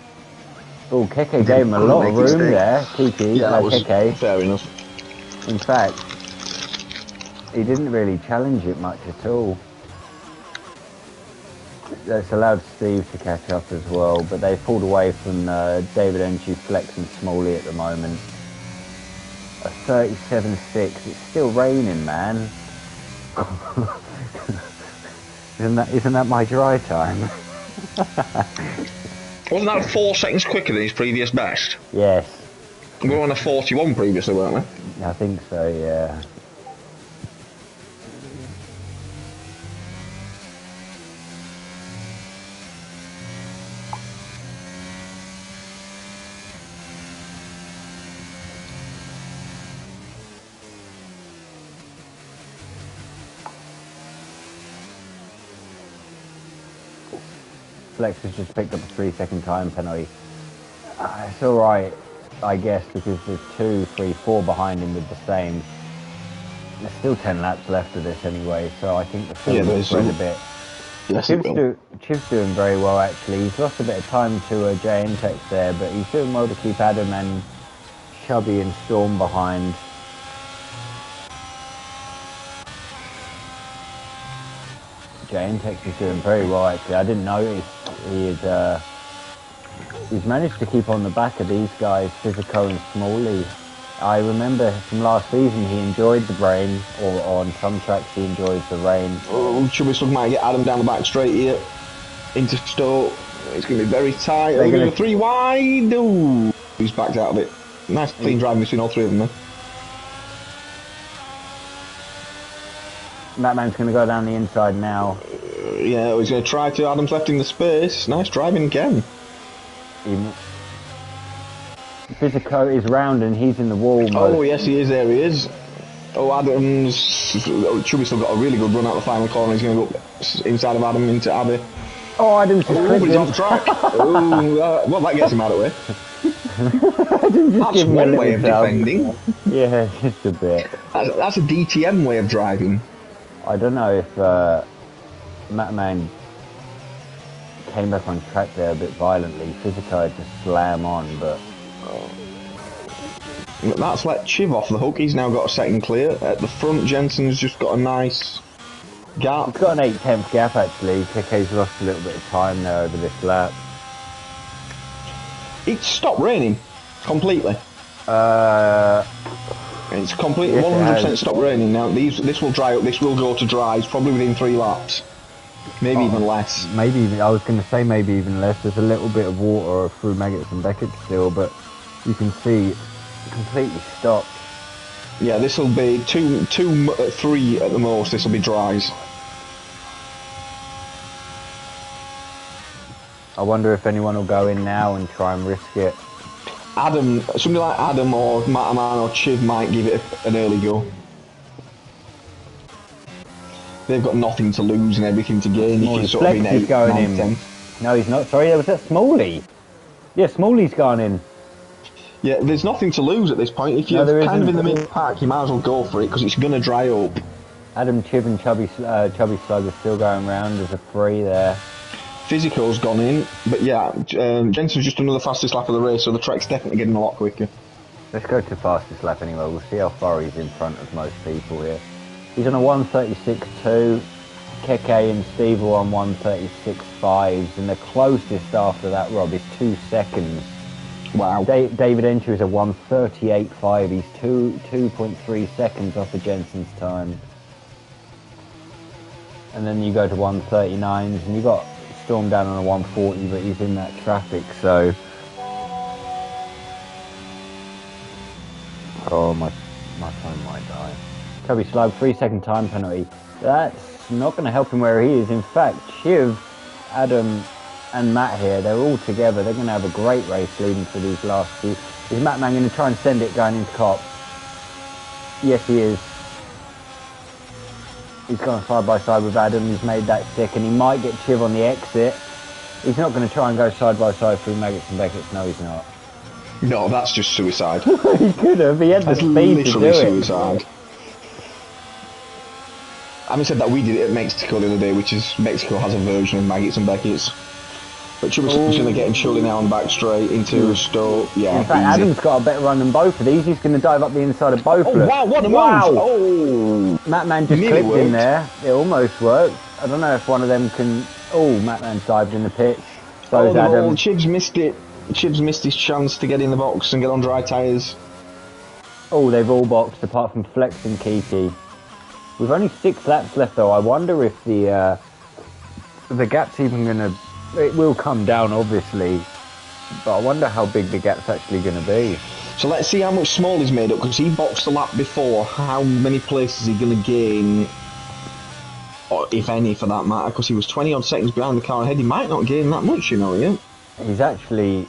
Oh, Keke gave him a lot of room there. Kiki, yeah, that was Keke. Fair enough. In fact, he didn't really challenge it much at all. That's allowed Steve to catch up as well, but they've pulled away from David Enchu, Flex and Smalley at the moment. A 37.6. It's still raining, man. Isn't that my dry time? Wasn't that 4 seconds quicker than his previous best? Yes. We were on a 41 previously, weren't we? I think so, yeah. Flex has just picked up a 3-second time penalty. It's alright, I guess, because there's 2, 3, 4 behind him with the same. There's still 10 laps left of this anyway, so I think the field will spread a bit. Yes, Chiv's doing very well, actually. He's lost a bit of time to JNTech there, but he's doing well to keep Adam and Chubby and Storm behind. JNTech is doing very well, actually. I didn't notice he's managed to keep on the back of these guys, Physico and Smalley. I remember from last season he enjoyed the rain, or on some tracks he enjoys the rain. Oh, Chubby Slug might get Adam down the back straight here. Into Stowe. It's going to be very tight. They're going to 3 wide. Ooh, he's backed out of it. Nice clean driving between all 3 of them then. That man's going to go down the inside now. Yeah, he's going to try to. Adam's left in the space. Nice driving again. Physico is round and he's in the wall mode. Oh, yes, he is. There he is. Oh, Adam's. Chubby's still got a really good run out the final corner. He's going to go inside of Adam into Abby. Oh, Adam's just but he's off track. Well, that gets him out of the way. That's one way of defending. Yeah, just a bit. That's a DTM way of driving. I don't know if Matman came back on track there a bit violently. Physico had to slam on, but... That's let Chiv off the hook. He's now got a second clear. At the front, Jensen's just got a nice gap. He's got an 8/10 gap, actually. Keke's lost a little bit of time there over this lap. It's stopped raining. Completely. It's completely 100% stopped raining now. This will dry up. This will go to dries probably within 3 laps, maybe even less. Maybe even. I was going to say maybe even less. There's a little bit of water through Maggots and Beckett still, but you can see it's completely stopped. Yeah, this will be 2, 3 at the most. This will be dries. I wonder if anyone will go in now and try and risk it. Adam, somebody like Adam or Mataman or Chiv might give it an early go. They've got nothing to lose and everything to gain. You can sort of be 8, 9, 10. No, he's not. Sorry, that was that Smalley. Yeah, Smalley's gone in. Yeah, there's nothing to lose at this point. If you're kind of in the mid pack, you might as well go for it because it's going to dry up. Adam, Chiv and Chubby Slug are still going round. There's a free there. Physical's gone in, but yeah, Jensen's just another fastest lap of the race, so the track's definitely getting a lot quicker. Let's go to fastest lap anyway. We'll see how far he's in front of most people here. He's on a 1:36.2. Keke and Steve are on 1:36.5s, and the closest after that, Rob, is 2 seconds. Wow. David Entry is a 1:38.5. He's 2.3 seconds off of Jensen's time. And then you go to 1:39s, and you got Storm down on a 1:40, but he's in that traffic, so. Oh, my phone might die. Chubby Slug, 3-second time penalty. That's not going to help him where he is. In fact, Chiv, Adam, and Matt here, they're all together. They're going to have a great race leading to these last few. Is Matt Man going to try and send it going into Cop? Yes, he is. He's gone side by side with Adam. He's made that sick, and he might get Chiv on the exit. He's not going to try and go side by side through Maggots and Beckett's. No, he's not. No, that's just suicide. He could have. He had the speed to do it. Suicide. Having said that, we did it at Mexico the other day, which is Mexico has a version of Maggots and Beckett's. But Chubby's going to get him surely now on the back straight into a stall. Yeah, in fact, easy. Adam's got a better run than both of these. He's going to dive up the inside of both. Oh, wow, what a move! Oh, Matt Man just nearly clipped in there. It almost worked. I don't know if one of them can. Oh, Matt Man dived in the pits. So Adam. Chibs missed it. Chibs missed his chance to get in the box and get on dry tyres. Oh, they've all boxed apart from Flex and Kiki. We've only 6 laps left though. I wonder if the gap's even going to. It will come down obviously, but I wonder how big the gap's actually going to be. So let's see how much small he's made up, because he boxed the lap before. How many places is he going to gain, or if any for that matter, because he was 20 odd seconds behind the car ahead. He might not gain that much, you know. Yeah, he's actually.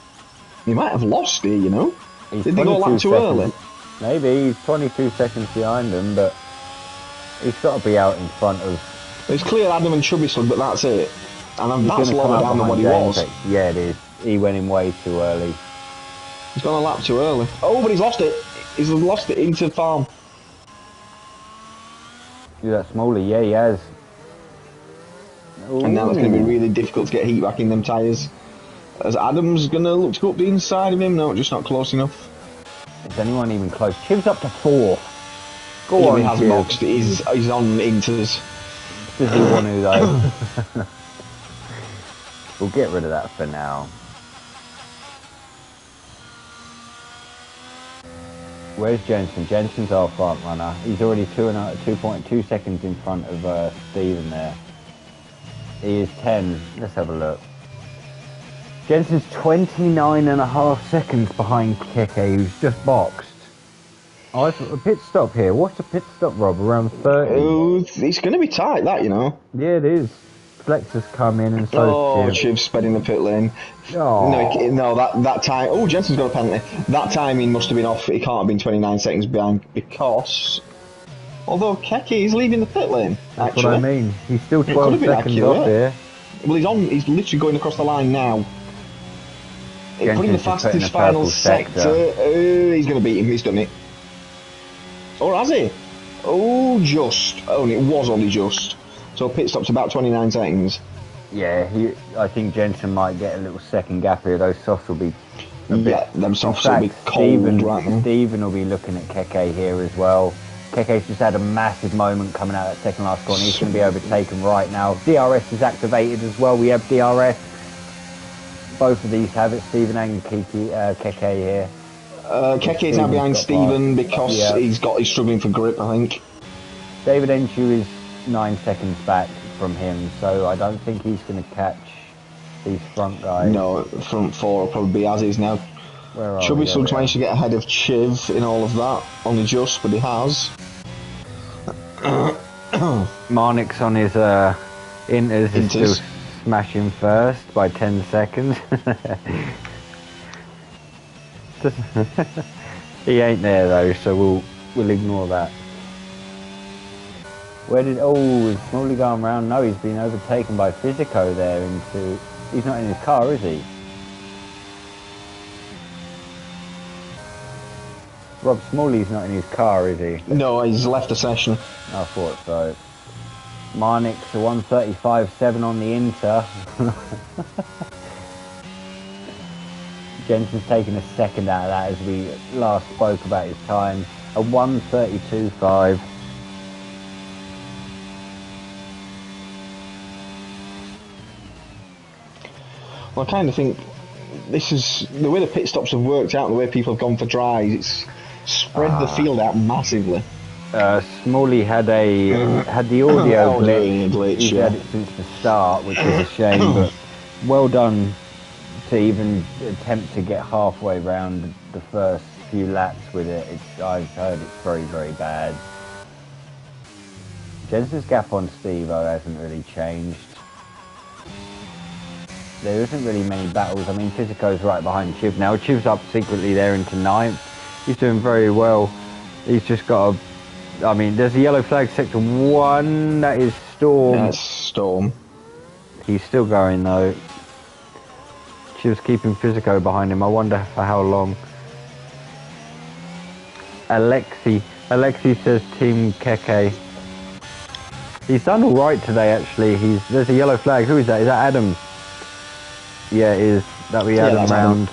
He might have lost it, you know. Did they go a lap too early? Maybe he's 22 seconds behind them, but he's got to be out in front of. It's clear Adam and Chubby Slug, but that's it. And that's lower down than what he was. Yeah, it is. He went in way too early. He's gone a lap too early. Oh, but he's lost it. He's lost it into farm. Is that smaller? Yeah, he has. Ooh. And now it's going to be really difficult to get heat back in them tyres. As Adam's going to look to go up the inside of him. No, just not close enough. Is anyone even close? Chiv's up to 4. Go on, he has boxed. He's on inters. Does he want to though? We'll get rid of that for now. Where's Jensen? Jensen's our front runner. He's already 2.2 seconds in front of Steven there. He is 10. Let's have a look. Jensen's 29.5 seconds behind Keke, who's just boxed. Oh, a pit stop here. What's a pit stop, Rob? Around 30? Oh, it's going to be tight, that, you know. Yeah, it is. Flex has come in and so Chiv sped in the pit lane. Oh. No, that time. Oh, Jensen's got a penalty. That timing must have been off. He can't have been 29 seconds behind because. Although Keke is leaving the pit lane. That's what I mean. He's still 12 seconds off here. Well, he's literally going across the line now. Putting the fastest final sector. He's going to beat him. He's done it. Or has he? Oh, just. Oh, and it was only just. So pit stop's about 29 seconds. Yeah, I think Jensen might get a little second gap here. Those softs will be them softs will be cold right now. Steven will be looking at Keke here as well. Keke's just had a massive moment coming out of that second last corner. He's going to be overtaken right now. DRS is activated as well. We have DRS. Both of these have it. Steven and Keke here. Keke's now behind Steven because he's struggling for grip, I think. David Enshu is 9 seconds back from him, so I don't think he's going to catch these front guys. No, front 4 will probably be as is now. Chubby Slug's managed to get ahead of Chiv in all of that, only just, but he has. Marnik's on his inters is still smashing first by 10 seconds. He ain't there though, so we'll ignore that. Where did is Smalley going round? No, he's been overtaken by Physico there into. He's not in his car, is he? Rob Smalley's not in his car, is he? No, he's left the session. I thought so. Marnik's a 1:35.7 on the Inter. Jensen's taken a second out of that as we last spoke about his time. A 1:32.5. Well, I kind of think this is the way the pit stops have worked out, the way people have gone for dries. It's spread the field out massively. Smalley had the audio glitch. He's had it since the start, which is a shame. But well done to even attempt to get halfway round the first few laps with it. I've heard it's very, very bad. Jensen's gap on Steve-O hasn't really changed. There isn't really many battles. I mean, Physico's right behind Chiv now. Chiv's up secretly there into 9th. He's doing very well. He's just got a... I mean, there's a yellow flag, sector 1. That is Storm. That's Storm. He's still going, though. Chiv's keeping Physico behind him. I wonder for how long. Alexi says Team Keke. He's done all right today, actually. There's a yellow flag. Who is that? Is that Adam? Yeah, it is. That we had him round.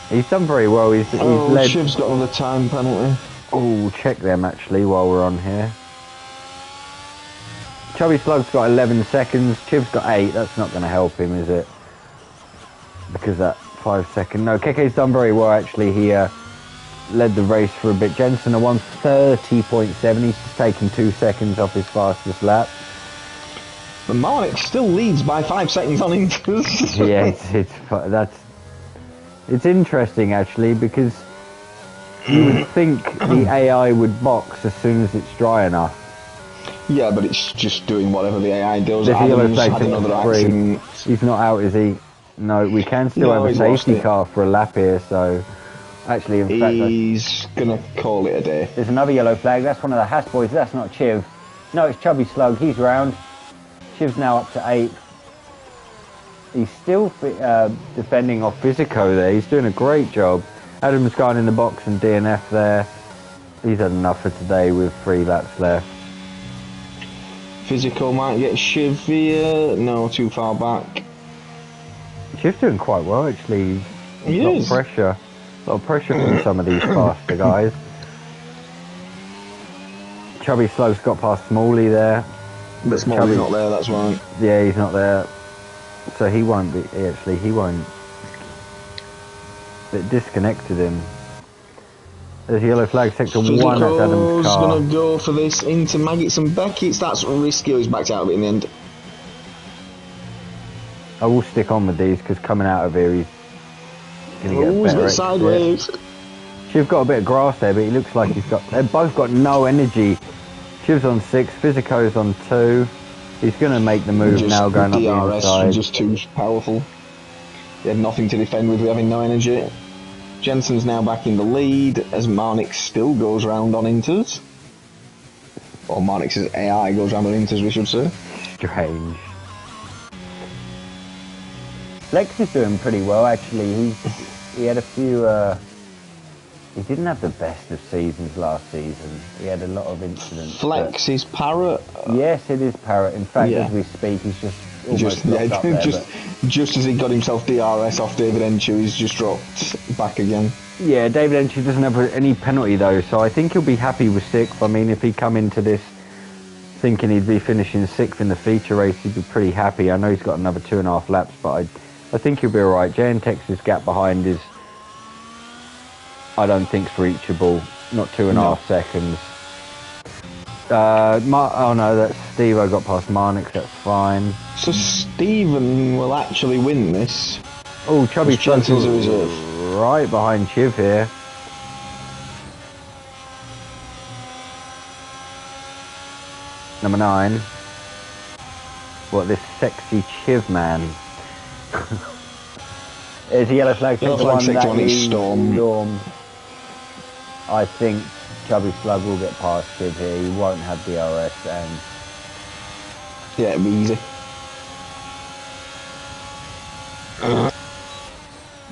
He's done very well. He's led. Chiv's got another time penalty. Oh, check them actually while we're on here. Chubby Slug's got 11 seconds. Chiv's got 8. That's not going to help him, is it? Because that 5 second. No, Keke's done very well actually. He led the race for a bit. Jensen a 1:30.7. He's just taken 2 seconds off his fastest lap. But Marnik still leads by 5 seconds on Inters. Yeah, it's interesting actually, because you would think the AI would box as soon as it's dry enough. Yeah, but it's just doing whatever the AI does. There's a yellow flag had another to accident. He's not out, is he? No, we can still have a safety car for a lap here, so... Actually, in fact... He's gonna call it a day. There's another yellow flag. That's one of the Haas boys. That's not Chiv. No, it's Chubby Slug. He's round. Chiv's now up to 8th. He's still defending off Physico there. He's doing a great job. Adam's gone in the box and DNF there. He's had enough for today with 3 laps left. Physico might get Shiv here. No, too far back. Chiv's doing quite well actually. He a lot is. of pressure. A lot of pressure from some of these faster guys. Chubby Slug's got past Smalley there. But Smalley's not there, that's right. Yeah, he's not there. So he won't be, he won't. It disconnected him. There's a yellow flag, sector 1, that's Adam's car. Going to go for this into Maggots and Beckett's. That's risky. He's backed out of it in the end. I will stick on with these because coming out of here, he's going to get He's a bit sideways. Chiv's got a bit of grass there, but he looks like they've both got no energy. Chiv's on 6, Physico's on 2. He's going to make the move now, going up the inside. Just too powerful. He had nothing to defend with having no energy. Jensen's now back in the lead as Marnik still goes round on Inters. Or Marnik's AI goes round on Inters, we should say. Strange. Lex is doing pretty well actually. He had a few... he didn't have the best of seasons last season. He had a lot of incidents. Flex is Parrot. Yes, it is Parrot. In fact, as we speak, he's just almost dropped up there. Just as he got himself DRS off David Enchu, he's just dropped back again. Yeah, David Enchu doesn't have any penalty though, so I think he'll be happy with 6th. I mean, if he come into this thinking he'd be finishing 6th in the feature race, he'd be pretty happy. I know he's got another 2.5 laps, but I think he'll be alright. JNTex's gap behind is, I don't think it's reachable. Not 2.5 seconds. Oh no, that's Steve-O got past Marnik, that's fine. So Stephen will actually win this. Oh, Chubby Slug's a reserve. Right behind Chiv here. Number 9. What, this sexy Chiv man. There's a yellow flag. Yellow flag sector 1 is Storm. I think Chubby Slug will get past Chiv here. He won't have DRS and... Yeah, it'll be easy.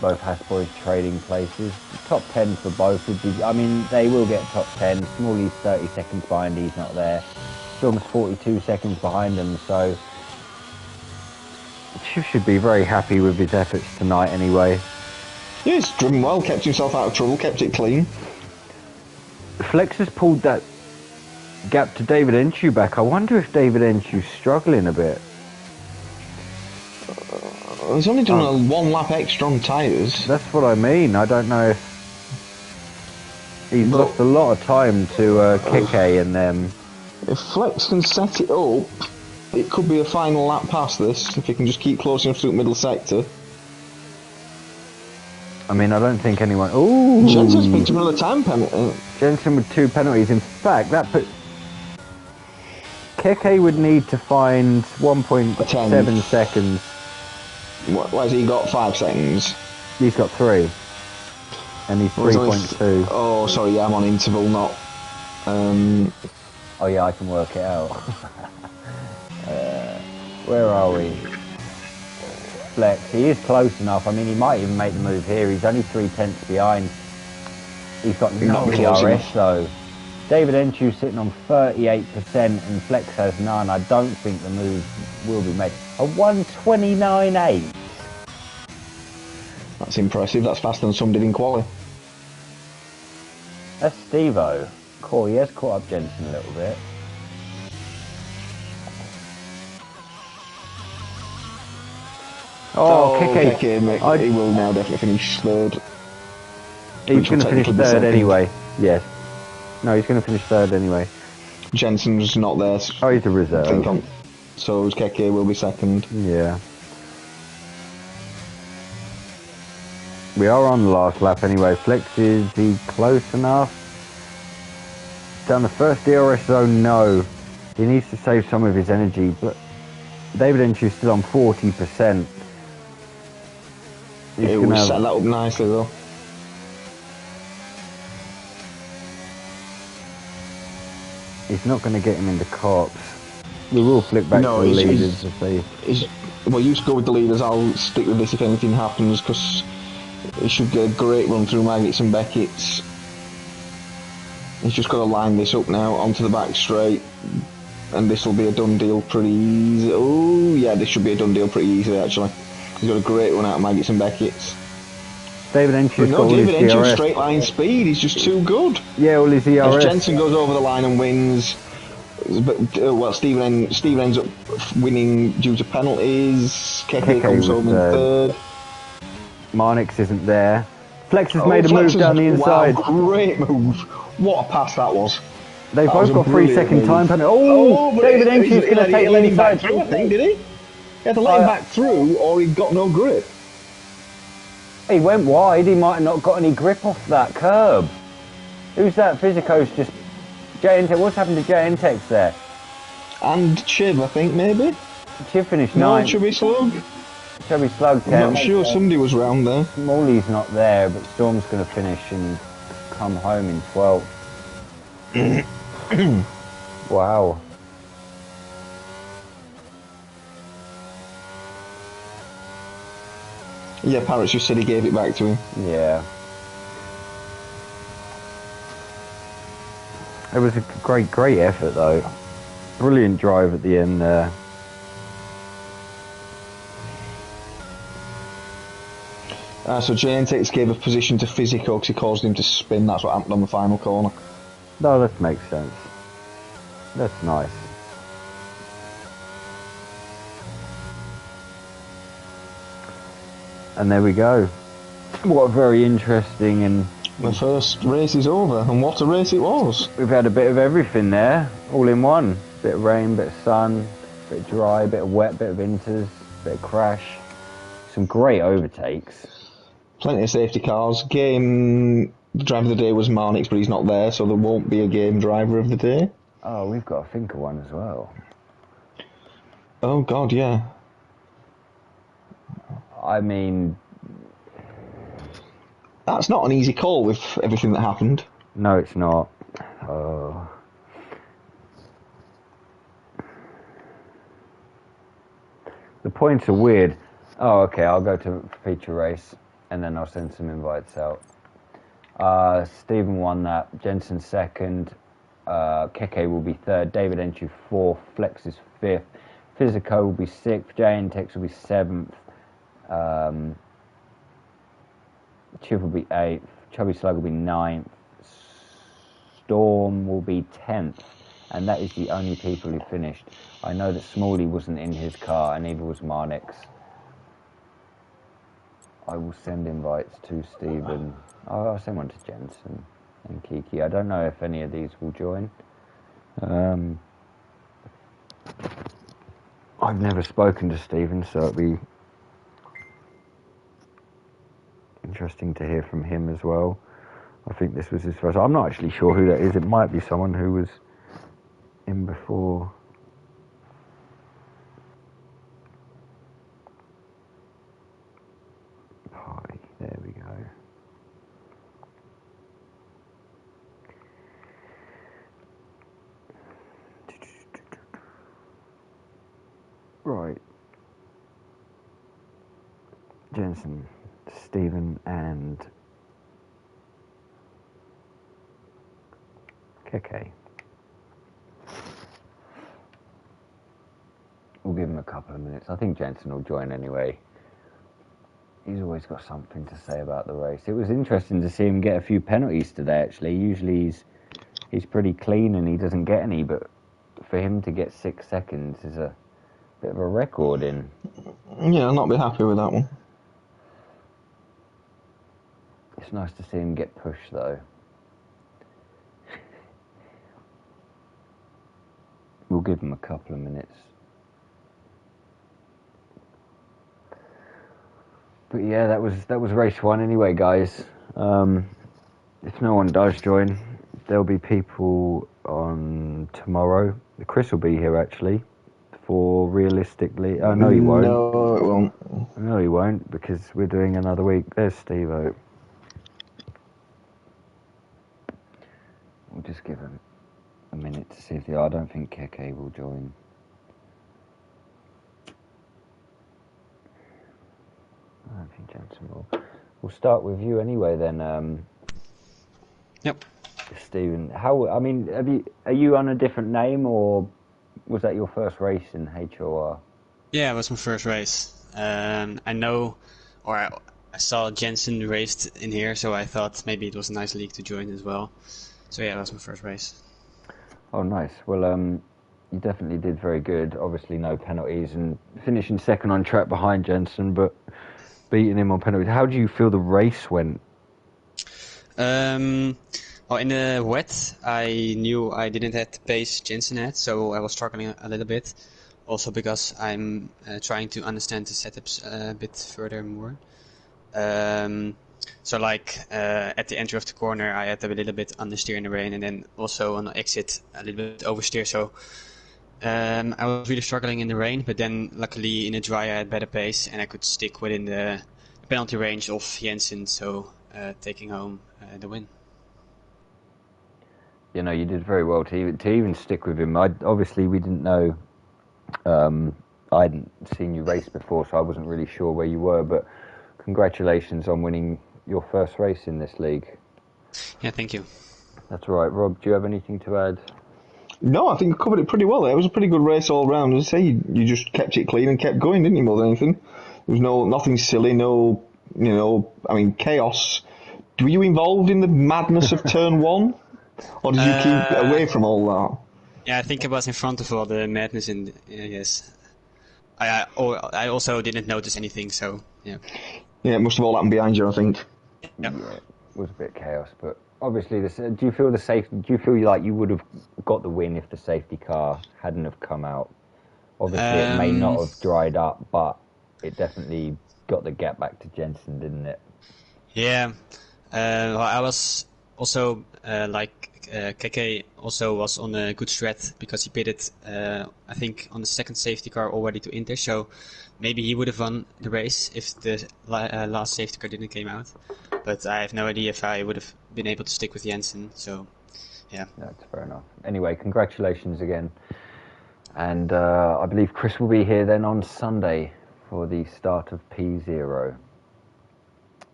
both Haas boys trading places. Top 10 for both would be, I mean, they will get top 10. Smalley's 30 seconds behind, he's not there. Storm's 42 seconds behind them, so Chief should be very happy with his efforts tonight anyway. Yeah, he's driven well, kept himself out of trouble, kept it clean. Flex has pulled that gap to David Enshu back. I wonder if David Enshu's struggling a bit. He's only done a 1 lap extra on tyres. That's what I mean. I don't know if he's lost a lot of time to Keke and them. If Flex can set it up, it could be a final lap past this, if he can just keep close enough through middle sector. I mean, I don't think anyone... Ooh! Jensen's picked up another time penalty. Jensen with 2 penalties. In fact, that put... Keke would need to find 1.7 seconds. Why has he got 5 seconds? He's got 3. And he's 3.2. Oh, sorry, yeah, I'm on interval, not... Oh yeah, I can work it out. Where are we? Flex, he is close enough. I mean, he might even make the move here. He's only 3/10 behind. He's got no DRS though. David Enshu sitting on 38% and Flex has none. I don't think the move will be made. A 1:29.8. That's impressive. That's faster than some did in quali. That's Steve-O. Cool, he has caught up Jensen a little bit. Oh, Keke. He will now definitely finish third. He's going to finish third anyway. Yes. No, he's going to finish third anyway. Jensen's not there. Oh, he's a reserve. So Keke will be second. Yeah. We are on the last lap anyway. Flex, is he close enough? Down the first DRS zone, no. He needs to save some of his energy, but David Enshu's still on 40%. He will set that up nicely though. He's not going to get him into cops. We will flip back to the leaders if they... Well, you should go with the leaders. I'll stick with this if anything happens, because he should get a great run through Maggots and Beckett's. He's just got to line this up now onto the back straight, and this will be a done deal pretty easy. Oh yeah, this should be a done deal pretty easily actually. He's got a great run out of Maggots and Beckett's. David Enshu's got all his David Enshu's DRS. straight line speed, he's just too good. Yeah, all his DRS. If Jensen goes over the line and wins, but well, Steve ends up winning due to penalties. Keke comes home in third. Marnix isn't there. Flex has made a move down the inside. Wow, great move. What a pass that was. They've both got 3-second time penalty. Oh, David Enshu's going to take the inside. Through, I think, did he? He had to let him back through, or he got no grip. He went wide. He might have not got any grip off that curb. Who's that? Physico's just... J-Intex. What's happened to J-Intex there? And Chiv, I think, maybe? Chiv finished 9th. No, Chubby Slug? Chubby Slug 10th. I'm not sure, somebody was round there. Smalley's not there, but Storm's going to finish and come home in 12th. Wow. Yeah, Parrots just said he gave it back to him. Yeah. It was a great effort though. Brilliant drive at the end there. So J-Intex gave a position to Physico because he caused him to spin. That's what happened on the final corner. No, that makes sense. That's nice. And there we go. What a very interesting and... The first race is over, and what a race it was. We've had a bit of everything there, all in one. Bit of rain, bit of sun, bit of dry, bit of wet, bit of inters, bit of crash. Some great overtakes. Plenty of safety cars. The driver of the day was Marnix, but he's not there, so there won't be a game driver of the day. Oh, we've got a Finker one as well. Oh God, yeah. I mean... That's not an easy call with everything that happened. No, it's not. Oh. The points are weird. Oh, okay, I'll go to feature race. and then I'll send some invites out. Stephen won that. Jensen second. Keke will be third. David Entry fourth. Flex is fifth. Physico will be sixth. JNTX will be seventh. Chiv will be eighth. Chubby Slug will be ninth. Storm will be 10th. And that is the only people who finished. I know that Smalley wasn't in his car, and neither was Marnix. I will send invites to Stephen. I'll send one to Jensen and Kiki. I don't know if any of these will join. I've never spoken to Stephen, so it'll be interesting to hear from him as well. I think this was his first. I'm not actually sure who that is. It might be someone who was in before. Hi, there we go. Right. Jensen, Stephen, and Keke. We'll give him a couple of minutes. I think Jensen will join anyway. He's always got something to say about the race. It was interesting to see him get a few penalties today, actually. Usually he's pretty clean and he doesn't get any, but for him to get 6 seconds is a bit of a record in. Yeah, I'll not be happy with that one. It's nice to see him get pushed, though. We'll give him a couple of minutes. But yeah, that was race one anyway, guys. If no one does join, there'll be people on tomorrow. Chris will be here actually. For realistically, oh no, he won't. No, it won't. No, he won't because we're doing another week. There's Steve-O. We'll just give him a minute to see if I don't think Keke will join. I don't think Jensen will. We'll start with you anyway then. Yep. Stephen, are you on a different name or was that your first race in HOR? Yeah, it was my first race. I know, or I saw Jensen raced in here, so I thought maybe it was a nice league to join as well. So yeah, that was my first race. Oh, nice. Well, you definitely did very good. Obviously, no penalties and finishing second on track behind Jensen, but beating him on penalties. How do you feel the race went? Well, in the wet, I knew I didn't have the pace Jensen had, so I was struggling a little bit. Also because I'm trying to understand the setups a bit further more. So like at the entry of the corner, I had a little bit understeer in the rain, and then also on the exit a little bit oversteer. So I was really struggling in the rain, but then luckily in the dry I had better pace and I could stick within the penalty range of Jensen, so taking home the win. You know, you did very well to even stick with him. Obviously, we didn't know. I hadn't seen you race before, so I wasn't really sure where you were. But congratulations on winning your first race in this league. Yeah, thank you. That's all right. Rob, do you have anything to add? No, I think you covered it pretty well. It was a pretty good race all round. As I say, you just kept it clean and kept going, didn't you? More than anything, there was nothing silly. No, chaos. Were you involved in the madness of turn one? Or did you keep away from all that? Yeah, I think I was in front of all the madness in yes. I also didn't notice anything, so yeah. Yeah, it must have all happened behind you, I think. Yep. Yeah, it was a bit chaos, but obviously, do you feel like you would have got the win if the safety car hadn't have come out? Obviously, it may not have dried up, but it definitely got the gap back to Jensen, didn't it? Yeah. Well, I was also Keke also was on a good strat because he pitted, I think, on the second safety car already to Inter, so maybe he would have won the race if the last safety car didn't came out. But I have no idea if I would have been able to stick with Jensen, so yeah. That's fair enough. Anyway, congratulations again. And I believe Chris will be here then on Sunday for the start of P0.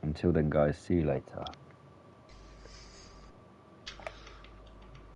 Until then, guys, see you later.